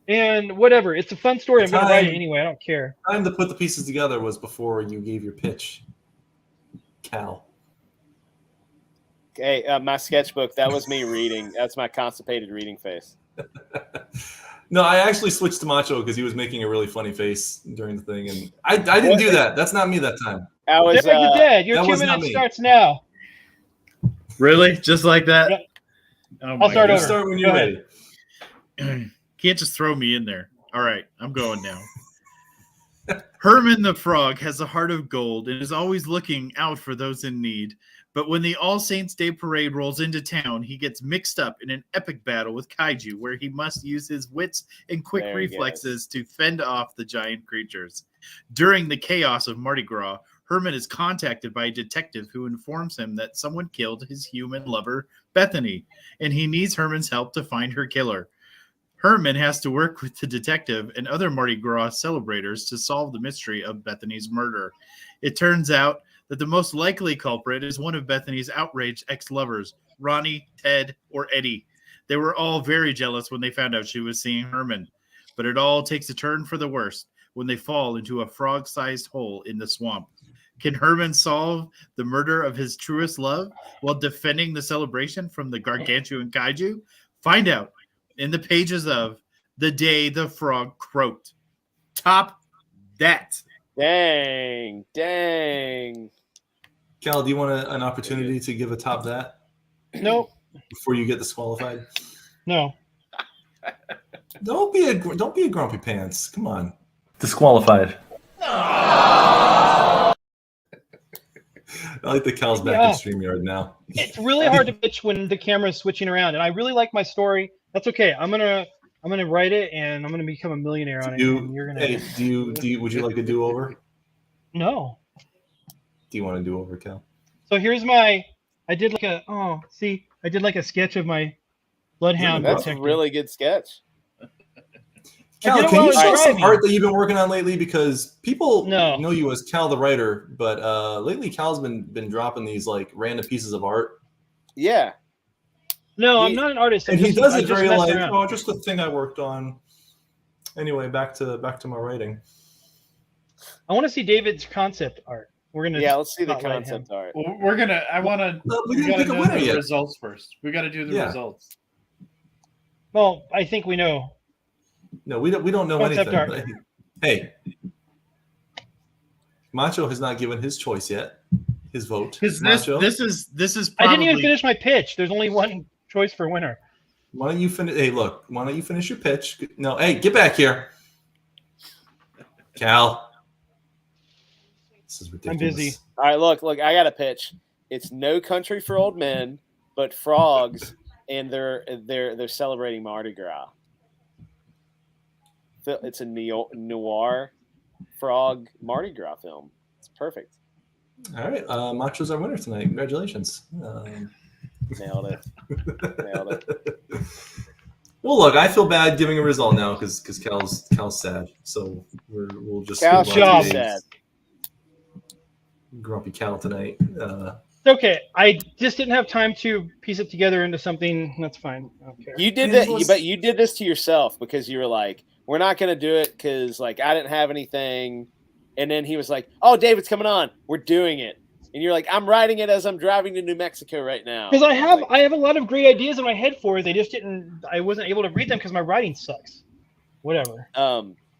And whatever. It's a fun story. I'm going to write it anyway. I don't care. The time to put the pieces together was before you gave your pitch, Cal. Okay, my sketchbook. That was me reading. That's my constipated reading face. No, I actually switched to Macho because he was making a really funny face during the thing, and I didn't do that. That's not me that time. I was. You're dead. Your 2 minutes starts now. Really? Just like that? Yep. Oh I'll start over. Start when you're ready. Can't just throw me in there. All right, I'm going now. Herman the Frog has a heart of gold and is always looking out for those in need. But when the All Saints Day Parade rolls into town, he gets mixed up in an epic battle with kaiju where he must use his wits and quick reflexes to fend off the giant creatures. During the chaos of Mardi Gras, Herman is contacted by a detective who informs him that someone killed his human lover, Bethany, and he needs Herman's help to find her killer. Herman has to work with the detective and other Mardi Gras celebrators to solve the mystery of Bethany's murder. It turns out that the most likely culprit is one of Bethany's outraged ex-lovers, Ronnie, Ted, or Eddie. They were all very jealous when they found out she was seeing Herman, but it all takes a turn for the worst when they fall into a frog-sized hole in the swamp. Can Herman solve the murder of his truest love while defending the celebration from the gargantuan kaiju? Find out in the pages of The Day the Frog Croaked. Top that. Dang. Cal, do you want an opportunity to give a top that? Nope. Before you get disqualified. No. Don't be a grumpy pants. Come on. Disqualified. I like the Cal's back in StreamYard now. It's really hard to pitch when the camera's switching around, and I really like my story. That's okay. I'm gonna write it, and I'm gonna become a millionaire on it. And you're gonna. Hey, would you like a do-over? No. Do you want a do-over, Cal? So here's I did like a sketch of my bloodhound. That's a really good sketch. Cal, can you show some art that you've been working on lately? Because people know you as Cal the writer, but lately Cal's been dropping these like random pieces of art. Yeah. No, I'm not an artist. He does it very like, just the thing I worked on. Anyway, back to my writing. I want to see David's concept art. Let's see the concept art. We gotta do the results first. We gotta do the results. Well, I think we know. No, we don't know anything. Art. Hey, Macho has not given his choice yet. His vote. This is. Probably... I didn't even finish my pitch. There's only one choice for winner. Why don't you finish? Hey, look. Why don't you finish your pitch? No. Hey, get back here, Cal. This is ridiculous. I'm busy. All right, look. I got a pitch. It's No Country for Old Men, but frogs, and they're celebrating Mardi Gras. It's a noir frog Mardi Gras film. It's perfect. All right, Macho's our winner tonight. Congratulations. Nailed it. Well, look, I feel bad giving a result now because Cal's sad. So we'll just Cal's sad. Grumpy Cal tonight. Okay, I just didn't have time to piece it together into something. That's fine. I don't care. You did that, but you did this to yourself because you were like, "We're not going to do it because like I didn't have anything," and then he was like, "Oh, David's coming on. We're doing it," and you're like, "I'm writing it as I'm driving to New Mexico right now." Because I have a lot of great ideas in my head for it. They just didn't. I wasn't able to read them because my writing sucks. Whatever.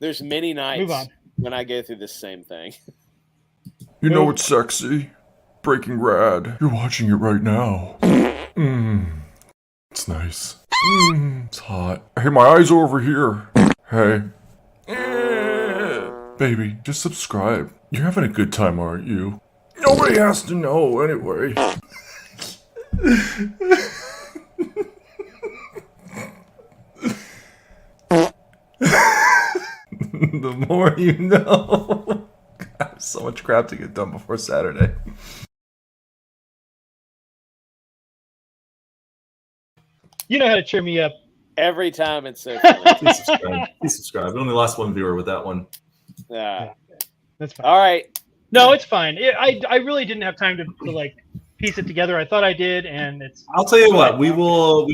There's many nights when I go through this same thing. You know what's sexy? Breaking Rad. You're watching it right now. It's nice. It's hot. Hey, my eyes are over here. Hey. Baby, just subscribe. You're having a good time, aren't you? Nobody has to know anyway. The more you know. I have so much crap to get done before Saturday. You know how to cheer me up. Every time it's so funny. Please subscribe. We only lost one viewer with that one. Yeah. That's fine. All right. No, it's fine. I really didn't have time to like piece it together. I thought I did, and it's. I'll tell you what. We will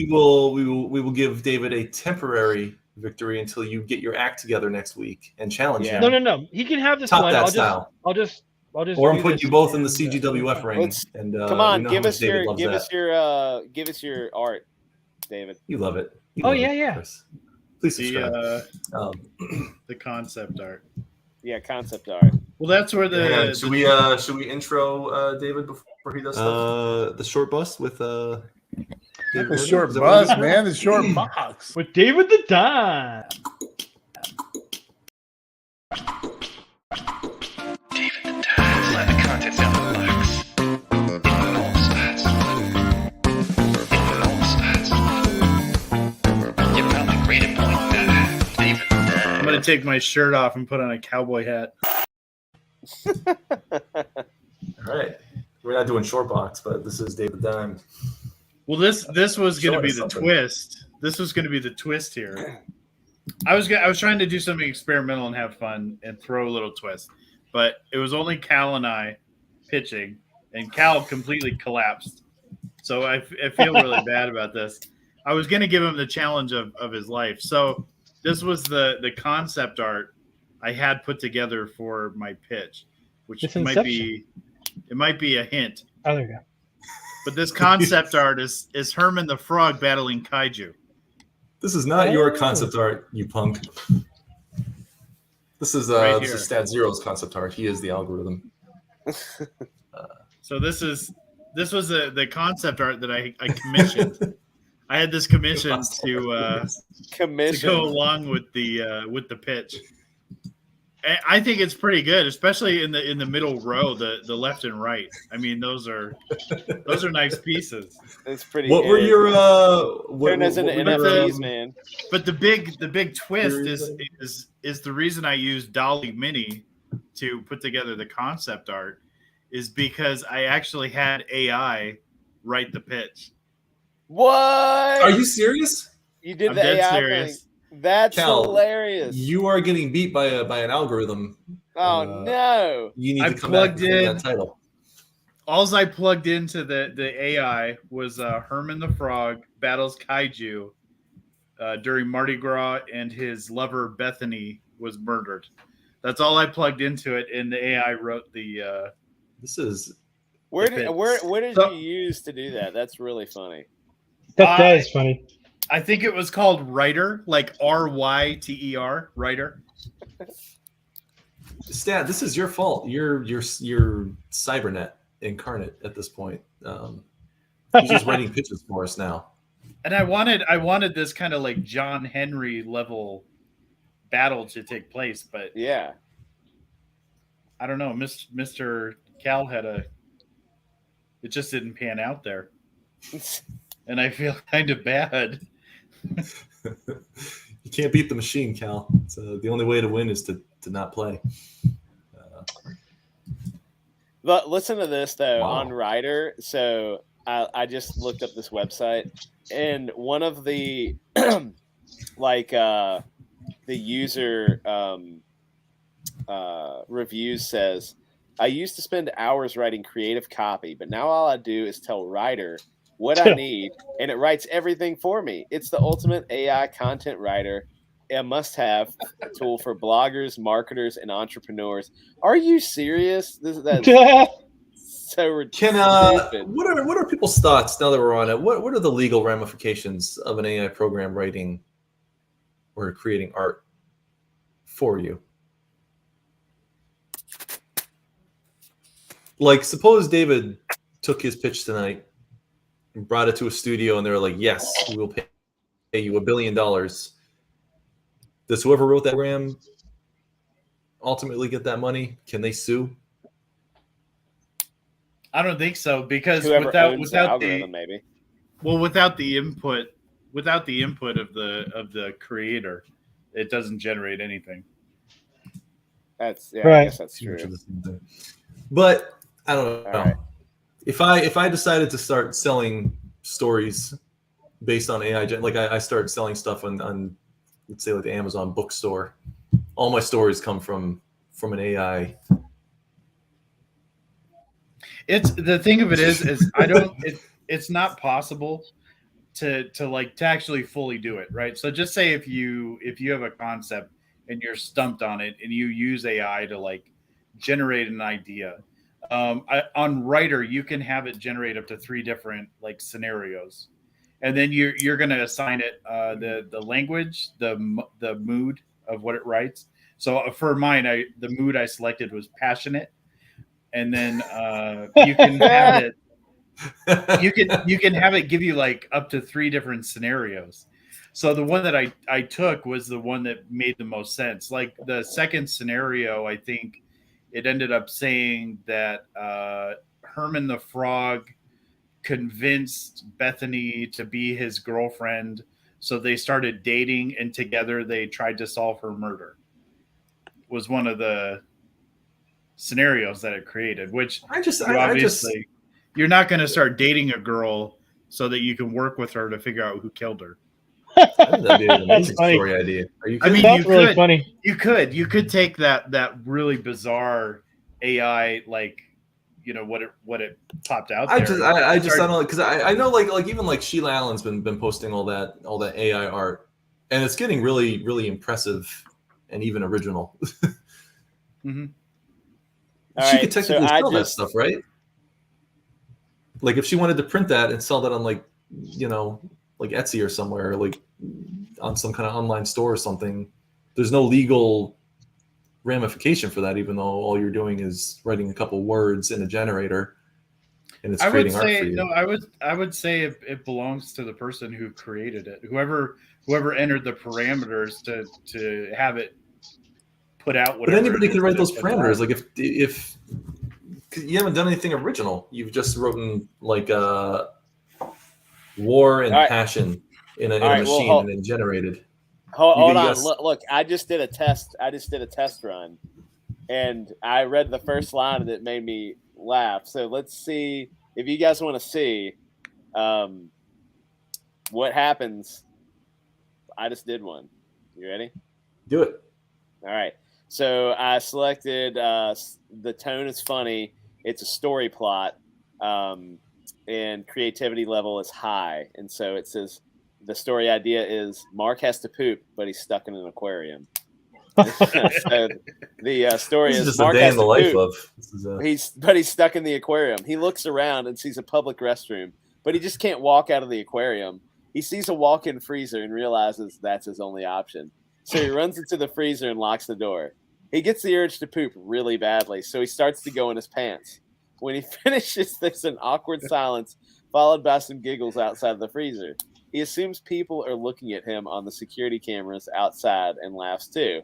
give David a temporary victory until you get your act together next week and challenge him. No. He can have this Top one. that style. I'll just. Or I'm putting you both in the CGWF ring. And come on, give us your art, David. You love it. Yeah. Chris. Please subscribe. The concept art. Yeah, concept art. Well, that's where the should we intro David before he does stuff? The short bus with the short bus, man. The short box with David the Dime. Let the contents of the box. In all spots. You found the greater point, David. I'm gonna take my shirt off and put on a cowboy hat. All right, we're not doing short box, but this is David Dime. Well, this was going to be the twist. This was going to be the twist here. I was trying to do something experimental and have fun and throw a little twist, but it was only Cal and I pitching, and Cal completely collapsed. So I feel really bad about this. I was going to give him the challenge of his life. So this was the concept art I had put together for my pitch, which might be a hint. Oh, there you go. But this concept art is Herman the Frog battling kaiju. This is not your concept art, you punk. This is this is Stat Zero's concept art. He is the algorithm. So this is this was the concept art that I commissioned. I had this commissioned to go along with the pitch. I think it's pretty good, especially in the middle row, the left and right. I mean, those are nice pieces. It's pretty. What good. were your turn us into NFTs, man? But the big twist is the reason I used Dolly Mini to put together the concept art is because I actually had AI write the pitch. What? Are you serious? You did I'm the dead AI serious. thing. That's Cal, hilarious. You are getting beat by an algorithm. Oh no! You need I to come back plugged and get in that title. Alls I plugged into the AI was Herman the Frog battles kaiju during Mardi Gras, and his lover Bethany was murdered. That's all I plugged into it, and the AI wrote the. This is what did you use to do that? That's really funny. That is funny. I think it was called Writer, like RYTER, Writer. Stat, this is your fault. You're Cybernet incarnate at this point. He's just writing pitches for us now. And I wanted this kind of like John Henry level battle to take place, but yeah, I don't know. Mr. Cal it just didn't pan out there, and I feel kind of bad. You can't beat the machine, Cal. The only way to win is to not play. But listen to this though on Wow. Writer. So I just looked up this website, and one of the the user reviews says, "I used to spend hours writing creative copy, but now all I do is tell Writer what I need, and it writes everything for me. It's the ultimate AI content writer, a must-have tool for bloggers, marketers, and entrepreneurs." Are you serious? That's so ridiculous. What are people's thoughts now that we're on it? What are the legal ramifications of an AI program writing or creating art for you? Like, suppose David took his pitch tonight and brought it to a studio, and they were like, "Yes, we will pay you $1 billion." Does whoever wrote that program ultimately get that money? Can they sue? I don't think so, because Whoever without owns the algorithm, maybe. Well, without the input of the creator, it doesn't generate anything. That's Right. I guess that's true. But I don't know. All right. If I decided to start selling stories based on AI, like I start selling stuff on let's say like the Amazon bookstore, all my stories come from an AI. It's the thing of it is I don't. It's not possible to actually fully do it, right? So just say if you have a concept and you're stumped on it, and you use AI to like generate an idea. On Writer, you can have it generate up to 3 different like scenarios, and then you're going to assign it the language, the mood of what it writes. So for mine, the mood I selected was passionate, and then you can have it. You can have it give you like up to 3 different scenarios. So the one that I took was the one that made the most sense. Like the second scenario, I think it ended up saying that Herman the Frog convinced Bethany to be his girlfriend. So they started dating, and together they tried to solve her murder. Was one of the scenarios that it created, which you're not going to start dating a girl so that you can work with her to figure out who killed her. That'd be an amazing story idea. Are you kidding? That's really funny. You could take that really bizarre AI, like, you know, what it popped out there. I don't know, because I know like even like Sheila Allen's been posting all that AI art, and it's getting really, really impressive and even original. Mm-hmm. She could technically sell that stuff, right? Like if she wanted to print that and sell that on like, you know, like Etsy or somewhere, like on some kind of online store or something, there's no legal ramification for that, even though all you're doing is writing a couple words in a generator and it's I would creating art say for you. no. I would say it belongs to the person who created it. Whoever entered the parameters to have it put out. But Whatever anybody it is can write that those it puts parameters. out. Like if 'cause you haven't done anything original, you've just written like war and All right. passion in a right, machine well, and then generated. Hold on. Look, I just did a test. I just did a test run, and I read the first line and it made me laugh. So let's see if you guys want to see what happens. I just did one. You ready? Do it. All right. So I selected the tone is funny. It's a story plot, and creativity level is high. And so it says the story idea is Mark has to poop, but he's stuck in an aquarium. So the story This is just Mark a day has in the to life poop. of. This is He's stuck in the aquarium. He looks around and sees a public restroom, but he just can't walk out of the aquarium. He sees a walk-in freezer and realizes that's his only option. So he runs into the freezer and locks the door. He gets the urge to poop really badly, so he starts to go in his pants. When he finishes, there's an awkward silence, followed by some giggles outside the freezer. He assumes people are looking at him on the security cameras outside and laughs too.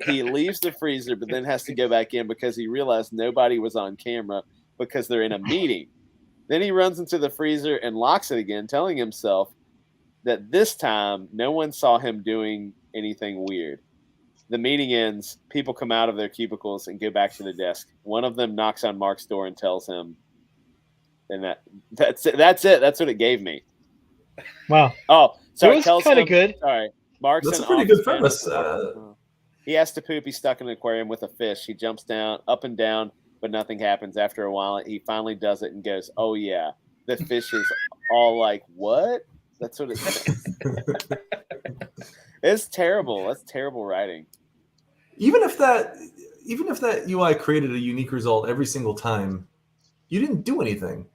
He leaves the freezer, but then has to go back in because he realized nobody was on camera because they're in a meeting. Then he runs into the freezer and locks it again, telling himself that this time no one saw him doing anything weird. The meeting ends. People come out of their cubicles and go back to the desk. One of them knocks on Mark's door and tells him, and that's it. That's what it gave me. Wow. Oh, sorry. It was kind of good. Sorry, Mark's That's an a pretty office good premise. manager. He has to poop. He's stuck in an aquarium with a fish. He jumps down, up and down, but nothing happens. After a while, he finally does it and goes, "Oh yeah." The fish is all like, "What?" That's what it says. It's terrible. That's terrible writing. Even if that UI created a unique result every single time, you didn't do anything.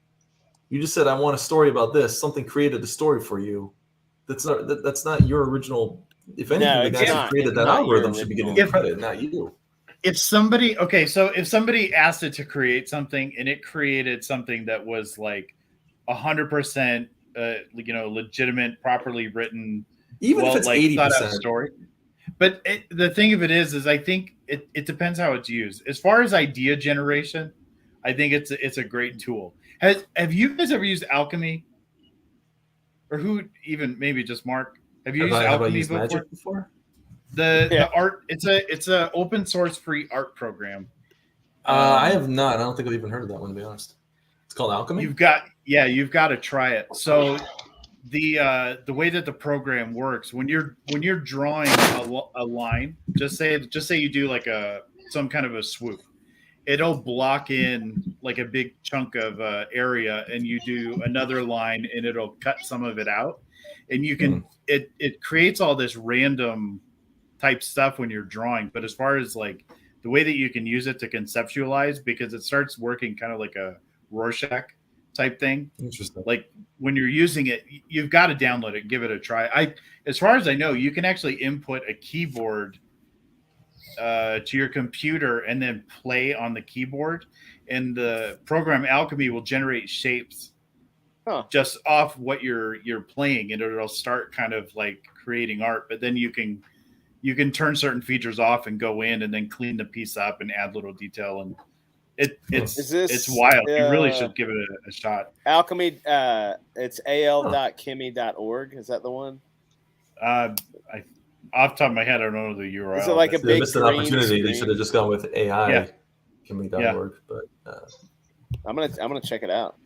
You just said, "I want a story about this." Something created a story for you. That's not your original. If anything, No, the it's guys not. who created It's that not algorithm your should be getting original. credit, not you. If somebody asked it to create something and it created something that was like 100% legitimate, properly written, Even if it's thought out 80%. story. But the thing of it is I think it depends how it's used. As far as idea generation, I think it's a great tool. Have you guys ever used Alchemy? Or who even maybe just Mark? Have you used Alchemy used Magic before? The art it's a open source free art program. I have not. I don't think I've even heard of that one, to be honest. It's called Alchemy. You've got to try it. So the way that the program works, when you're drawing a line, just say you do like some kind of a swoop, it'll block in like a big chunk of area, and you do another line, and it'll cut some of it out, and you can it creates all this random type stuff when you're drawing. But as far as like the way that you can use it to conceptualize, because it starts working kind of like a Rorschach type thing. Interesting. Like when you're using it, you've got to download it, give it a try. As far as I know, you can actually input a keyboard to your computer and then play on the keyboard, and the program Alchemy will generate shapes just off what you're playing, and it'll start kind of like creating art. But then you can turn certain features off and go in and then clean the piece up and add little detail, and it's wild. You really should give it a shot. Alchemy, it's al.kimmy.org. Is that the one? Off the top of my head, I don't know the URL. Is it like a big missed an opportunity? Screen? They should have just gone with AI. Kimmy.org. But I'm gonna check it out.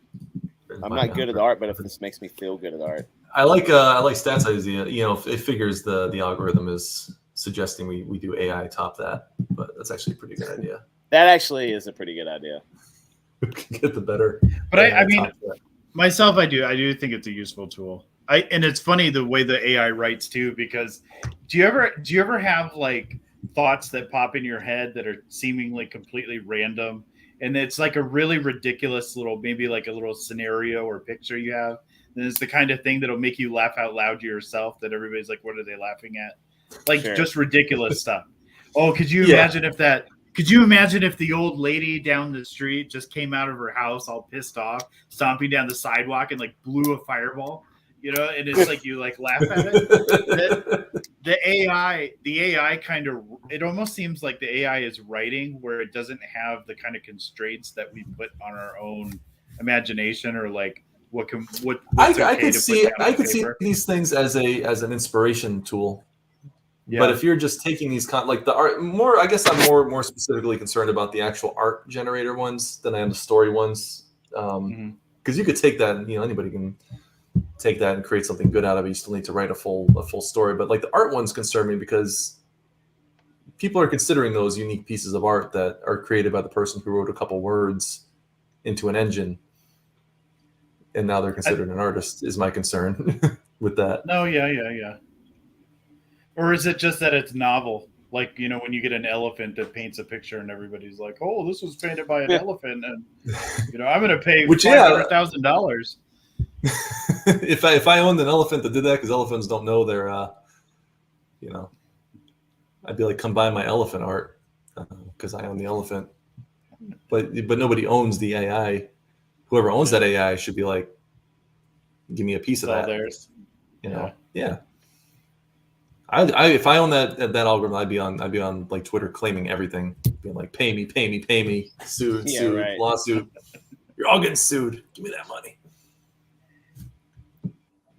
I'm not good at art, but if this makes me feel good at art, I like Stats idea. It figures the algorithm is suggesting we do AI top that, but that's actually a pretty good idea. That actually is a pretty good idea. Get the better. But I mean, myself, I do think it's a useful tool. And it's funny the way the AI writes too, because do you ever have like thoughts that pop in your head that are seemingly completely random, and it's like a really ridiculous maybe like a little scenario or picture you have, and it's the kind of thing that'll make you laugh out loud to yourself, that everybody's like, what are they laughing at? Like just ridiculous stuff. Oh, could you imagine if that Could you imagine if the old lady down the street just came out of her house all pissed off, stomping down the sidewalk and like blew a fireball? You know, and it's like you like laugh at it. The AI kind of, it almost seems like the AI is writing where it doesn't have the kind of constraints that we put on our own imagination or like I could see these things as an inspiration tool. Yeah. But if you're just taking these like the art more, I guess I'm more specifically concerned about the actual art generator ones than I am the story ones. Because you could take that, and, anybody can take that and create something good out of it. You still need to write a full story. But like the art ones concern me because people are considering those unique pieces of art that are created by the person who wrote a couple words into an engine, and now they're considered an artist. Is my concern with that? No, yeah. Or is it just that it's novel? Like, when you get an elephant that paints a picture and everybody's like, oh, this was painted by an elephant. And, I'm going to pay $500,000. If I owned an elephant that did that, because elephants don't know their, I'd be like, come buy my elephant art because I own the elephant. But nobody owns the AI. Whoever owns that AI should be like, give me a piece of that. Theirs. Yeah. If I own that algorithm, I'd be on like Twitter claiming everything, being like, pay me, sued, right. Lawsuit. You're all getting sued. Give me that money.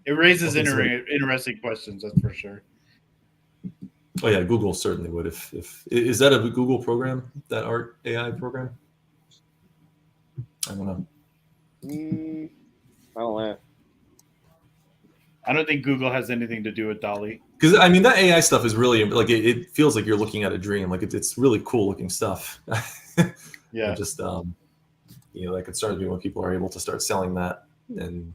It raises interesting questions, that's for sure. Oh yeah, Google certainly would. If is that a Google program, that art AI program? I don't know. I don't know. I don't think Google has anything to do with DALL-E. Because that AI stuff is really like it feels like you're looking at a dream. Like it's really cool looking stuff. Yeah. Just that concerns me when people are able to start selling that, and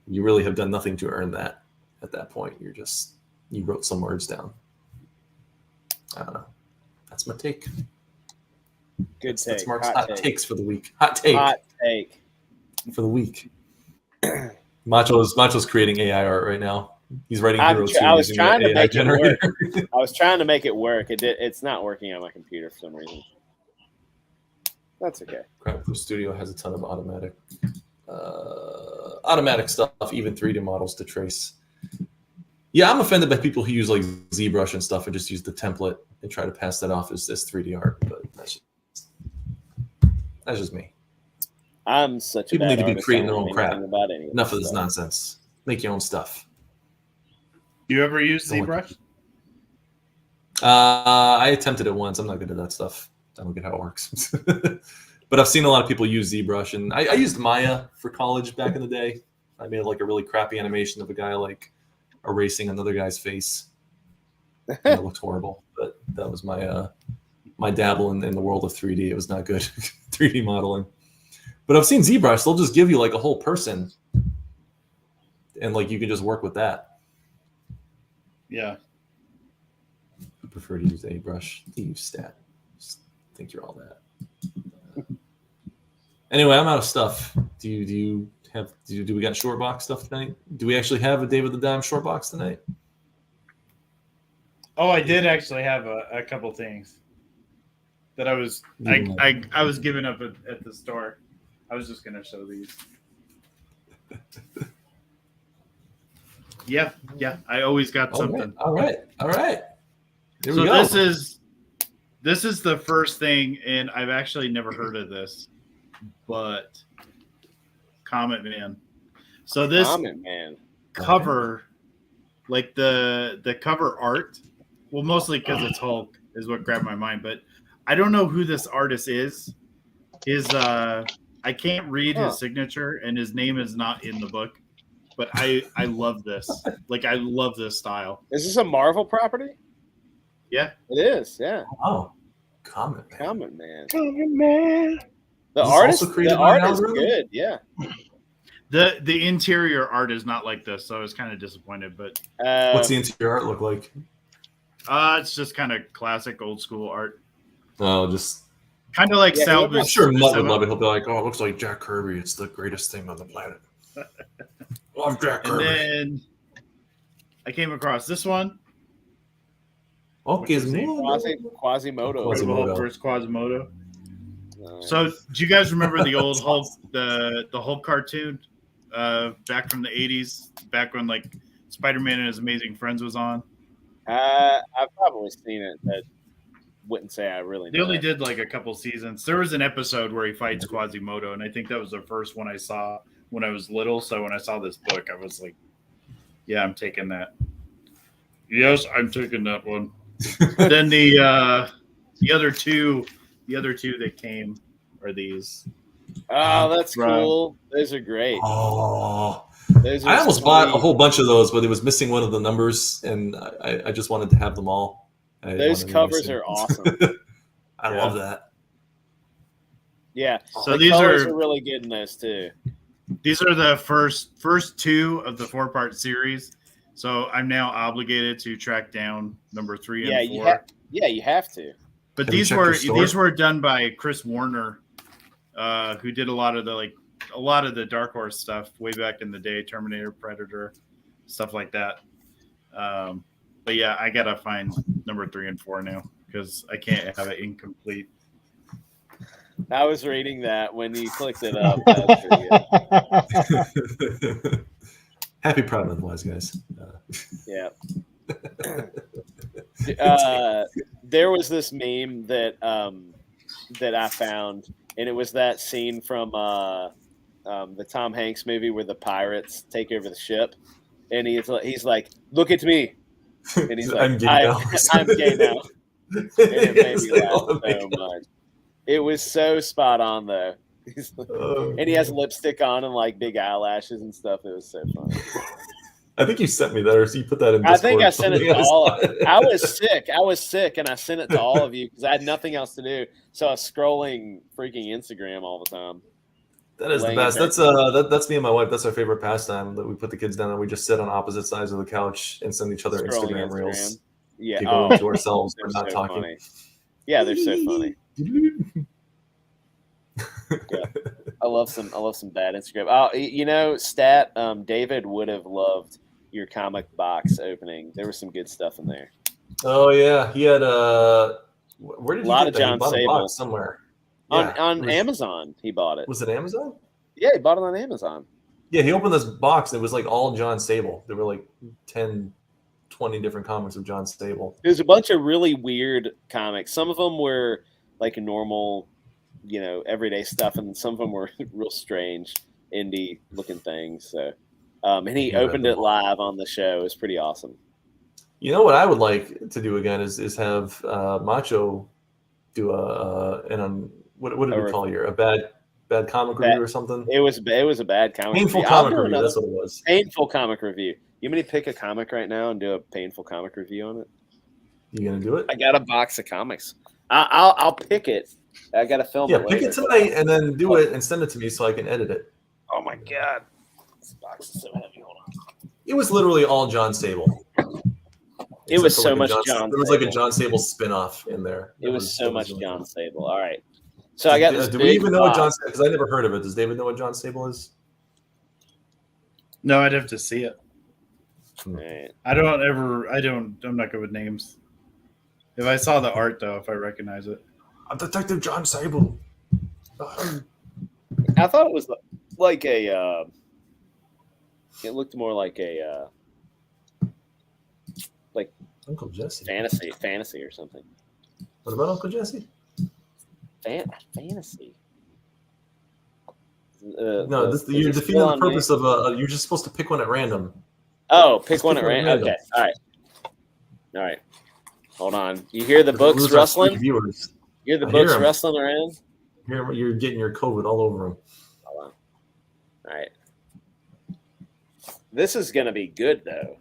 you really have done nothing to earn that. At that point, you wrote some words down. I don't know. That's my take. Good take. That's Mark's hot takes for the week. Hot take for the week. Macho's creating AI art right now. He's writing Hero 2. I was trying to make it work. I was trying to make it work. It's not working on my computer for some reason. That's okay. Crap Studio has a ton of automatic stuff, even 3D models to trace. Yeah, I'm offended by people who use like ZBrush and stuff and just use the template and try to pass that off as 3D art. But that's just me. I'm such people a bad need to be creating their own crap. Enough of this nonsense. Make your own stuff. You ever use ZBrush? I attempted it once. I'm not good at that stuff. I don't get how it works. But I've seen a lot of people use ZBrush, and I used Maya for college back in the day. I made like a really crappy animation of a guy like erasing another guy's face. And it looked horrible, but that was my dabble in the world of 3D. It was not good 3D modeling. But I've seen ZBrush. They'll just give you like a whole person, and like you can just work with that. Yeah. I prefer to use ABrush. To use Stat. Just think you're all that. Anyway, I'm out of stuff. Do we got short box stuff tonight? Do we actually have a Dave of the Dime short box tonight? Oh, I did actually have a couple things that I was giving up at the store. I was just gonna show these. Yeah. I always got something. All right. Here we go. This is the first thing, and I've actually never heard of this, but Comet Man. So this Comet Man cover, like the cover art, well, mostly because it's Hulk is what grabbed my mind, but I don't know who this artist is. I can't read his signature, and his name is not in the book. But I love this. Like, I love this style. Is this a Marvel property? Yeah. It is, yeah. Oh. Comet Man. The art is good, yeah. The interior art is not like this, so I was kind of disappointed. But what's the interior art look like? It's just kind of classic old school art. Oh, just kind of like salvage. I'm sure Mutt would love it. He'll be like, "Oh, it looks like Jack Kirby. It's the greatest thing on the planet." Love Jack Kirby. And then I came across this one. Quasimodo. Incredible Hulk versus Quasimodo. So, do you guys remember the old Hulk, the Hulk cartoon, back from the '80s, back when like Spider-Man and His Amazing Friends was on? I've probably seen it, but wouldn't say I really. They only did like a couple seasons. There was an episode where he fights Quasimodo, and I think that was the first one I saw when I was little. So when I saw this book, I was like, "Yeah, I'm taking that." Yes, I'm taking that one. Then the other two that came are these. Oh, that's cool. Those are great. Oh, I almost bought a whole bunch of those, but it was missing one of the numbers, and I just wanted to have them all. Those covers are awesome. I love that. Yeah. So these are really good in those too. These are the first two of the 4-part series. So I'm now obligated to track down number 3 and 4. You have to. But these were done by Chris Warner, who did a lot of the Dark Horse stuff way back in the day, Terminator, Predator, stuff like that. But yeah, I gotta find number 3 and 4 now because I can't have it incomplete. I was reading that when you clicked it up. Happy Proud Month, wise guys. Yeah. There was this meme that I found, and it was that scene from the Tom Hanks movie where the pirates take over the ship, and he's like, "Look at me," and he's like, "I'm gay now." And it made me laugh so much. It was so spot on though. And he has lipstick on and like big eyelashes and stuff. It was so funny. I think you sent me that, or you put that in Discord. I think I sent it to all. I was sick, and I sent it to all of you because I had nothing else to do. So I was scrolling freaking Instagram all the time. That is the best. That's me and my wife. That's our favorite pastime. That we put the kids down and we just sit on opposite sides of the couch and send each other Instagram reels. Yeah, to ourselves. We're not talking. Funny. Yeah, they're so funny. Yeah, I love some bad Instagram. David would have loved your comic box opening. There was some good stuff in there. Oh yeah, he had where did a lot of John Sable somewhere on Amazon. He bought it. Was it Amazon? Yeah, he bought it on Amazon. Yeah, he opened this box and it was like all John Sable. There were like 10, 20 different comics of John Sable. There's a bunch of really weird comics. Some of them were like normal, everyday stuff, and some of them were real strange indie looking things. So, and he opened it live on the show. It was pretty awesome. You know what I would like to do again is have Macho do what did we call you? A bad comic review or something? It was a bad comic. Painful comic review. That's what it was. Painful comic review. You want me to pick a comic right now and do a painful comic review on it? You gonna do it? I got a box of comics. I'll pick it. I got to film it. Yeah, pick it tonight and then do it and send it to me so I can edit it. Oh my god, this box is so heavy. Hold on. It was literally all John Sable. It was so much John. There was like a John Sable spinoff in there. It was so much John Sable. All right. So I got this. Do we even know what John Sable? Because I never heard of it. Does David know what John Sable is? No, I'd have to see it. Right. I'm not good with names. If I saw the art though, if I recognize it. I'm Detective John Sable. I thought it was like a. It looked more like a. Like Uncle Jesse. Fantasy or something. What about Uncle Jesse? Fantasy. No, you're defeating the purpose of you're just supposed to pick one at random. Oh, pick one at random. Okay, all right. Hold on. You hear the books rustling? Viewers. You hear the books rustling around? You're getting your COVID all over them. Hold on. All right. This is going to be good, though.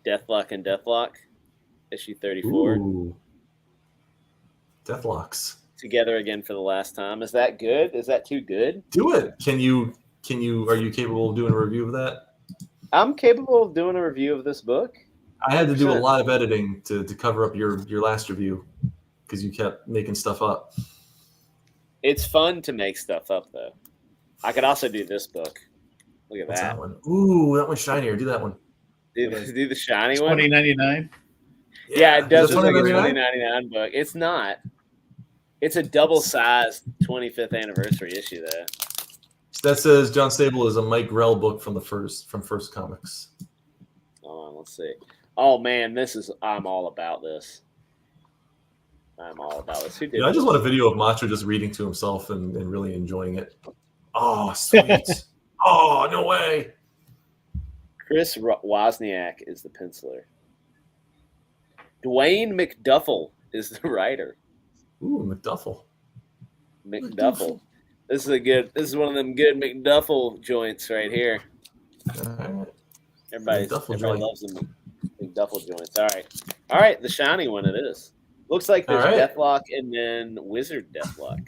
Deathlock and Deathlock, issue 34. Ooh. Deathlocks. Together again for the last time. Is that good? Is that too good? Do it. Are you capable of doing a review of that? I'm capable of doing a review of this book. I had to do a lot of editing to cover up your last review because you kept making stuff up. It's fun to make stuff up, though. I could also do this book. Look at that. That one. Ooh, that one's shinier. Do that one. Do the shiny one. $20.99. Yeah, it does Is it look like a $20.99? $20.99 book. It's not. It's a double-sized 25th anniversary issue, though. That says John Stable is a Mike Grell book from First Comics. Hold on, let's see. Oh man, I'm all about this. Who did I just this? want a video of Macho just reading to himself and really enjoying it. Oh, sweet. Oh, no way. Chris Wozniak is the penciler. Dwayne McDuffel is the writer. Ooh, McDuffel. McDuffel. This is one of them good McDuffel joints right here. Everybody loves them McDuffel joints. All right, the shiny one it is. Looks like there's Deathlock and then Wizard Deathlock.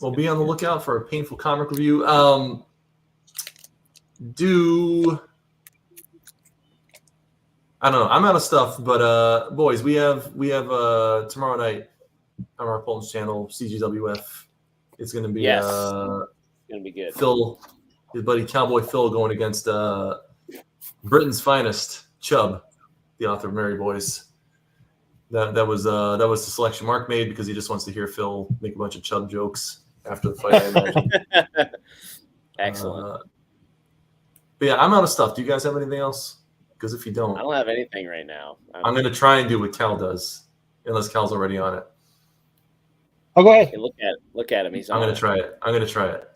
We'll be on the lookout for a painful comic review. I don't know. I'm out of stuff, but boys, we have tomorrow night on our Polton's channel, CGWF. It's going to be it's going to be good. Phil, his buddy Cowboy Phil, going against Britain's finest, Chubb, the author of Merry Boys. That was the selection Mark made because he just wants to hear Phil make a bunch of Chubb jokes after the fight, I imagine. Excellent. But yeah, I'm out of stuff. Do you guys have anything else? Because if you don't, I don't have anything right now. I'm going to try and do what Cal does, unless Cal's already on it. Oh, go ahead. Okay, look at him. He's on. I'm going to try it.